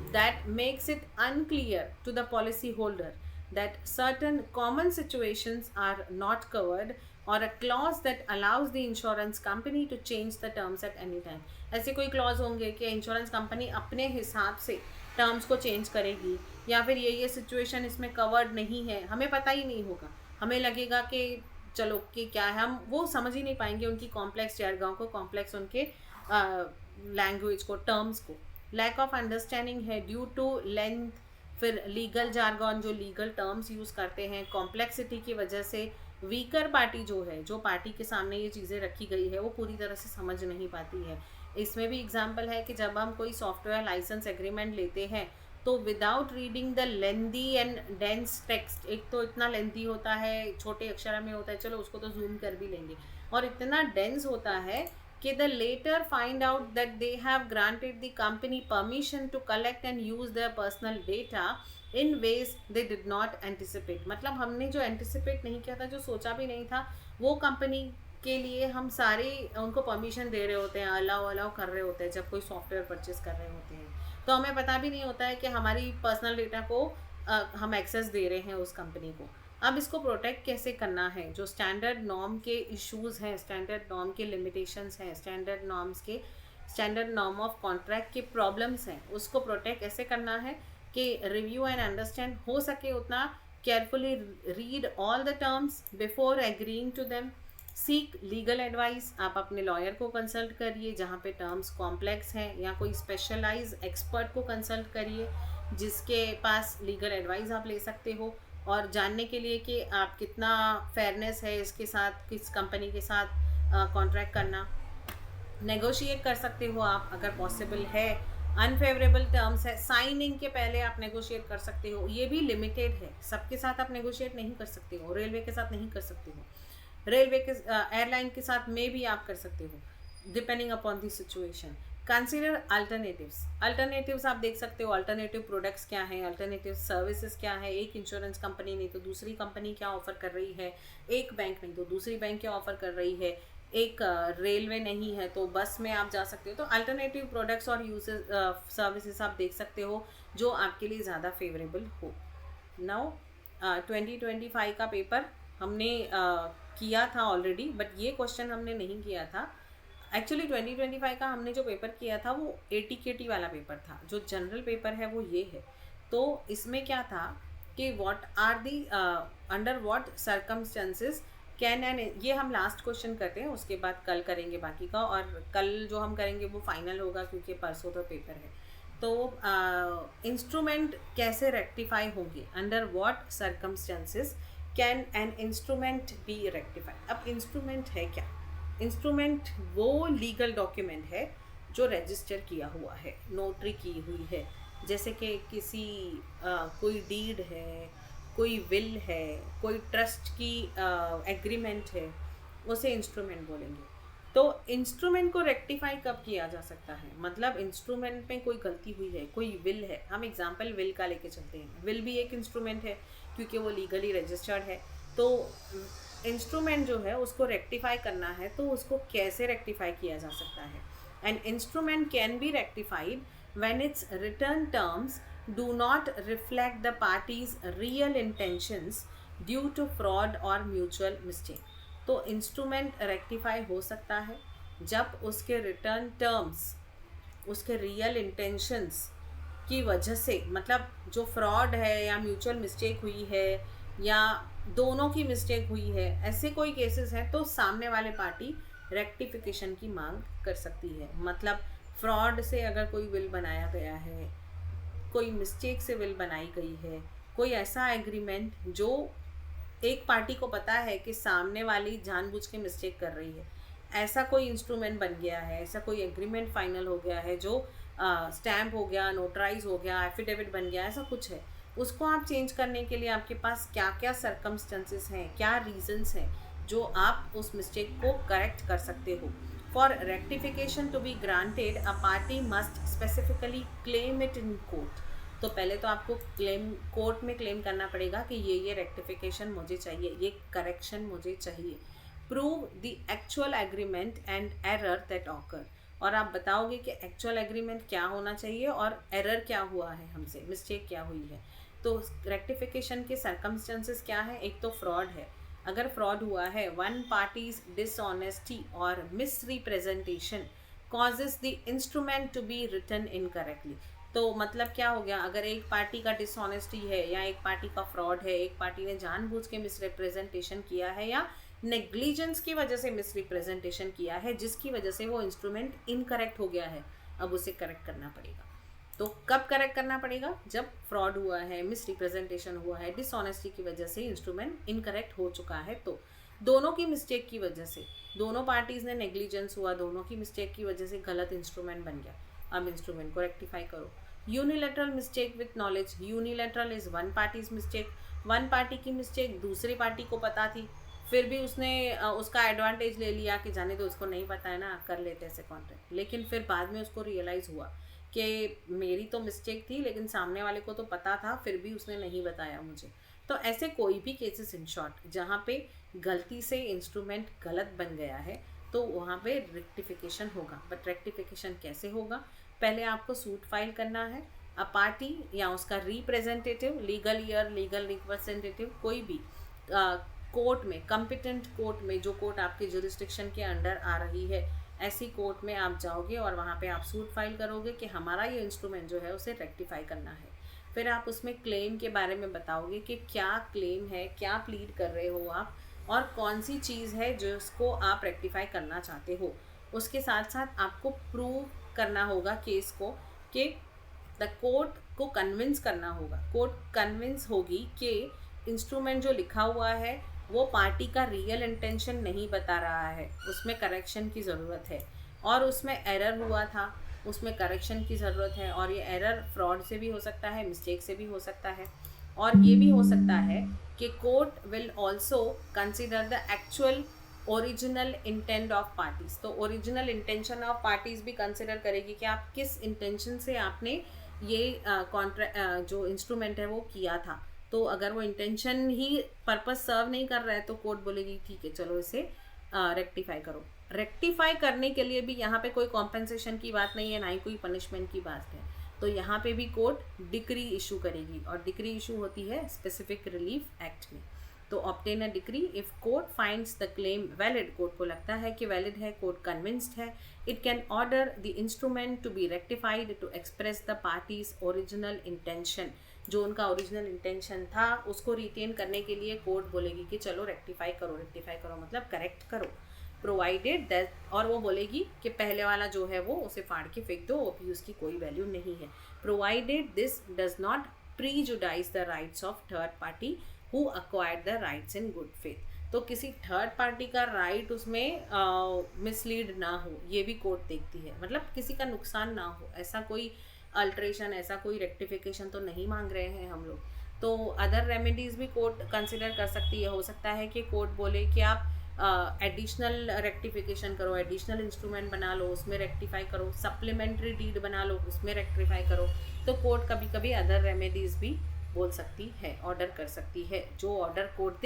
that makes it unclear to the policy holder that certain common situations are not covered, or a clause that allows the insurance company to change the terms at any time. ऐसे कोई clause होंगे कि insurance company अपने हिसाब से terms को change करेगी, या फिर ये सिचुएशन इसमें कवर्ड नहीं है, हमें पता ही नहीं होगा, हमें लगेगा कि चलो कि क्या है, हम वो समझ ही नहीं पाएंगे उनकी कॉम्प्लेक्स जर्गों को, कॉम्प्लेक्स उनके लैंग्वेज को, टर्म्स को. लैक ऑफ अंडरस्टैंडिंग है ड्यू टू लेंथ. फिर लीगल जार्गन, जो लीगल टर्म्स यूज़ करते हैं, कॉम्प्लेक्सिटी की वजह से वीकर पार्टी जो है, जो पार्टी के सामने ये चीज़ें रखी गई है, वो पूरी तरह से समझ नहीं पाती है. इसमें भी एग्जाम्पल है कि जब हम कोई सॉफ्टवेयर लाइसेंस एग्रीमेंट लेते हैं तो without reading the lengthy and dense text, एक तो इतना लेंदी होता है, छोटे अक्षर में होता है, चलो उसको तो जूम कर भी लेंगे, और इतना डेंस होता है कि the latter find out that they have granted the company permission to collect and use their personal data in ways they did not anticipate. मतलब हमने जो एंटिसिपेट नहीं किया था, जो सोचा भी नहीं था, वो कंपनी के लिए हम सारे उनको परमिशन दे रहे होते हैं, अलाउ अलाउ कर रहे होते हैं जब कोई सॉफ्टवेयर परचेज कर रहे होते हैं. तो हमें पता भी नहीं होता है कि हमारी पर्सनल डेटा को हम एक्सेस दे रहे हैं उस कंपनी को. अब इसको प्रोटेक्ट कैसे करना है, जो स्टैंडर्ड नॉर्म के इश्यूज हैं, स्टैंडर्ड नॉर्म के लिमिटेशंस हैं, स्टैंडर्ड नॉर्म ऑफ कॉन्ट्रैक्ट के प्रॉब्लम्स हैं, उसको प्रोटेक्ट कैसे करना है कि रिव्यू एंड अंडरस्टैंड हो सके उतना carefully, read all the terms before agreeing to them, seek legal advice. आप अपने लॉयर को कंसल्ट करिए जहाँ पे टर्म्स कॉम्प्लेक्स हैं, या कोई स्पेशलाइज एक्सपर्ट को कंसल्ट करिए जिसके पास लीगल एडवाइस आप ले सकते हो, और जानने के लिए कि आप कितना फेयरनेस है इसके साथ, किस कंपनी के साथ कॉन्ट्रैक्ट करना. नेगोशिएट कर सकते हो आप अगर पॉसिबल है. अनफेवरेबल टर्म्स है, साइनिंग के पहले आप नेगोशिएट कर सकते हो, ये भी लिमिटेड है, सबके साथ आप नेगोशिएट नहीं कर सकते हो, रेलवे के साथ नहीं कर सकते हो, रेलवे के एयरलाइन के साथ में भी आप कर सकते हो, depending upon the situation. Consider alternatives आप देख सकते हो, अल्टरनेटिव प्रोडक्ट्स क्या हैं, अल्टरनेटिव सर्विसेज क्या है. एक इंश्योरेंस कंपनी नहीं तो दूसरी कंपनी क्या ऑफर कर रही है, एक बैंक नहीं तो दूसरी बैंक क्या ऑफर कर रही है, एक रेलवे नहीं है तो बस में आप जा सकते हो. तो अल्टरनेटिव प्रोडक्ट्स और यूजेस सर्विसेज आप देख सकते हो जो आपके लिए ज़्यादा फेवरेबल हो. नाउ 2025 का पेपर हमने किया था ऑलरेडी, बट ये क्वेश्चन हमने नहीं किया था. एक्चुअली 2025 का हमने जो पेपर किया था वो ATKT वाला पेपर था, जो जनरल पेपर है वो ये है. तो इसमें क्या था कि what are the under what circumstances can end, ये हम लास्ट क्वेश्चन करते हैं, उसके बाद कल करेंगे बाकी का, और कल जो हम करेंगे वो फाइनल होगा क्योंकि परसों तो पेपर है. तो इंस्ट्रूमेंट कैसे रेक्टिफाई होंगे, under what circumstances can an instrument be rectified. अब इंस्ट्रूमेंट है क्या? इंस्ट्रूमेंट वो लीगल डॉक्यूमेंट है जो रजिस्टर किया हुआ है, नोटरी की हुई है, जैसे कि किसी कोई डीड है, कोई विल है, कोई ट्रस्ट की एग्रीमेंट है, उसे इंस्ट्रूमेंट बोलेंगे. तो इंस्ट्रूमेंट को रेक्टिफाई कब किया जा सकता है, मतलब इंस्ट्रूमेंट में कोई गलती हुई है, कोई विल है, हम एग्जांपल विल का लेके चलते हैं, विल भी एक इंस्ट्रूमेंट है क्योंकि वो लीगली रजिस्टर्ड है. तो इंस्ट्रूमेंट जो है उसको रेक्टिफाई करना है, तो उसको कैसे रेक्टिफाई किया जा सकता है. An instrument can be rectified when its written terms do not reflect the parties real intentions due to fraud और म्यूचुअल मिस्टेक. तो इंस्ट्रूमेंट रेक्टिफाई हो सकता है जब उसके रिटर्न टर्म्स उसके रियल इंटेंशंस की वजह से, मतलब जो फ्रॉड है या म्यूचुअल मिस्टेक हुई है या दोनों की मिस्टेक हुई है, ऐसे कोई केसेस हैं तो सामने वाले पार्टी रेक्टिफिकेशन की मांग कर सकती है. मतलब फ्रॉड से अगर कोई विल बनाया गया है, कोई मिस्टेक से विल बनाई गई है, कोई ऐसा एग्रीमेंट जो एक पार्टी को पता है कि सामने वाली जानबूझ के मिस्टेक कर रही है, ऐसा कोई इंस्ट्रूमेंट बन गया है, ऐसा कोई एग्रीमेंट फाइनल हो गया है जो स्टैम्प हो गया, नोटराइज हो गया, एफिडेविट बन गया, ऐसा कुछ है, उसको आप चेंज करने के लिए आपके पास क्या क्या सर्कमस्टेंसेस हैं, क्या रीजंस हैं जो आप उस मिस्टेक को करेक्ट कर सकते हो. For rectification to be granted a party must specifically claim it in court. तो पहले तो आपको कोर्ट में क्लेम करना पड़ेगा कि ये रेक्टिफिकेशन मुझे चाहिए, ये करेक्शन मुझे चाहिए. Prove the actual agreement and error that occur. और आप बताओगे कि एक्चुअल एग्रीमेंट क्या होना चाहिए और एरर क्या हुआ है हमसे, मिस्टेक क्या हुई है. तो रेक्टिफिकेशन के सर्कमस्टेंसेस क्या है? एक तो फ्रॉड है, अगर फ्रॉड हुआ है, वन पार्टीज डिसऑनेस्टी और misrepresentation causes the instrument to be written incorrectly. तो मतलब क्या हो गया? अगर एक पार्टी का डिसऑनेस्टी है या एक पार्टी का फ्रॉड है, एक पार्टी ने जानबूझ के मिसरिप्रेजेंटेशन किया है या नेग्लिजेंस की वजह से मिसरिप्रेजेंटेशन किया है, जिसकी वजह से वो इंस्ट्रूमेंट इनकरेक्ट हो गया है, अब उसे करेक्ट करना पड़ेगा। तो कब करेक्ट करना पड़ेगा? जब फ्रॉड हुआ है, मिसरिप्रेजेंटेशन हुआ है, डिसऑनेस्टी की वजह से इंस्ट्रूमेंट इनकरेक्ट हो चुका है। तो दोनों की मिस्टेक की वजह से, दोनों पार्टीज ने नेग्लिजेंस हुआ, दोनों की मिस्टेक की वजह से गलत इंस्ट्रूमेंट बन गया, अब इंस्ट्रूमेंट को रेक्टिफाई करो। Unilateral mistake with knowledge, unilateral is one parties mistake, one party की मिस्टेक दूसरी पार्टी को पता थी, फिर भी उसने उसका एडवांटेज ले लिया कि जाने दो, उसको नहीं पता है ना, कर लेते ऐसे कॉन्ट्रैक्ट। लेकिन फिर बाद में उसको रियलाइज़ हुआ कि मेरी तो मिस्टेक थी, लेकिन सामने वाले को तो पता था, फिर भी उसने नहीं बताया मुझे। तो ऐसे कोई भी केसेस इन शॉर्ट जहाँ पे गलती से इंस्ट्रूमेंट गलत बन गया है, तो वहाँ पे रेक्टिफिकेशन होगा। बट रेक्टिफिकेशन कैसे होगा? पहले आपको सूट फाइल करना है। अ पार्टी या उसका representative, legal year, legal representative, कोई भी कोर्ट में, कॉम्पिटेंट कोर्ट में, जो कोर्ट आपके जुरिस्डिक्शन के अंडर आ रही है, ऐसी कोर्ट में आप जाओगे और वहाँ पे आप सूट फाइल करोगे कि हमारा ये इंस्ट्रूमेंट जो है उसे रेक्टिफाई करना है। फिर आप उसमें क्लेम के बारे में बताओगे कि क्या क्लेम है, क्या प्लीड कर रहे हो आप, और कौन सी चीज़ है जिसको आप रेक्टिफाई करना चाहते हो। उसके साथ साथ आपको प्रूव करना होगा केस को, कि द कोर्ट को कन्विंस करना होगा, कोर्ट कन्विंस होगी कि इंस्ट्रूमेंट जो लिखा हुआ है वो पार्टी का रियल इंटेंशन नहीं बता रहा है, उसमें करेक्शन की ज़रूरत है, और उसमें एरर हुआ था, उसमें करेक्शन की ज़रूरत है, और ये एरर फ्रॉड से भी हो सकता है, मिस्टेक से भी हो सकता है, और ये भी हो सकता है कि court will also consider the actual original intent of parties. तो ओरिजिनल इंटेंशन ऑफ पार्टीज भी कंसिडर करेगी कि आप किस इंटेंशन से आपने ये कॉन्ट्रैक्ट जो इंस्ट्रूमेंट है वो किया था। तो अगर वो इंटेंशन ही पर्पस सर्व नहीं कर रहा है, तो कोर्ट बोलेगी ठीक है, चलो इसे रेक्टिफाई करो। रेक्टिफाई करने के लिए भी यहाँ पे कोई कॉम्पेंसेशन की बात नहीं है, ना ही कोई पनिशमेंट की बात है। तो यहाँ पे भी कोर्ट डिक्री इशू करेगी, और डिक्री इशू होती है स्पेसिफिक रिलीफ एक्ट में। तो obtain a decree if court finds the claim valid, court को लगता है कि वैलिड है, कोर्ट कन्विंस्ड है, it can order the instrument to be rectified to express the parties original intention. जो उनका ओरिजिनल इंटेंशन था उसको रिटेन करने के लिए कोर्ट बोलेगी कि चलो रेक्टिफाई करो, रेक्टिफाई करो मतलब करेक्ट करो, प्रोवाइडेड दैट, और वो बोलेगी कि पहले वाला जो है वो उसे फाड़ के फेंक दो, अभी उसकी कोई वैल्यू नहीं है, provided this does not prejudice the rights of third party who acquired the rights in good faith. तो किसी थर्ड पार्टी का राइट उसमें मिसलीड ना हो, ये भी कोर्ट देखती है, मतलब किसी का नुकसान ना हो, ऐसा कोई अल्ट्रेशन, ऐसा कोई रेक्टिफिकेशन तो नहीं मांग रहे हैं हम लोग। तो अदर रेमेडीज़ भी कोर्ट कंसिडर कर सकती है। हो सकता है कि कोर्ट बोले कि आप एडिशनल रेक्टिफिकेशन करो, एडिशनल इंस्ट्रूमेंट बना लो, उसमें रेक्टिफाई करो, सप्लीमेंट्री डीड बना लो, उसमें रेक्टिफाई करो। तो कोर्ट कभी कभी अदर रेमेडीज़ भी बोल सकती है, ऑर्डर कर सकती है। जो ऑर्डर कोर्ट दे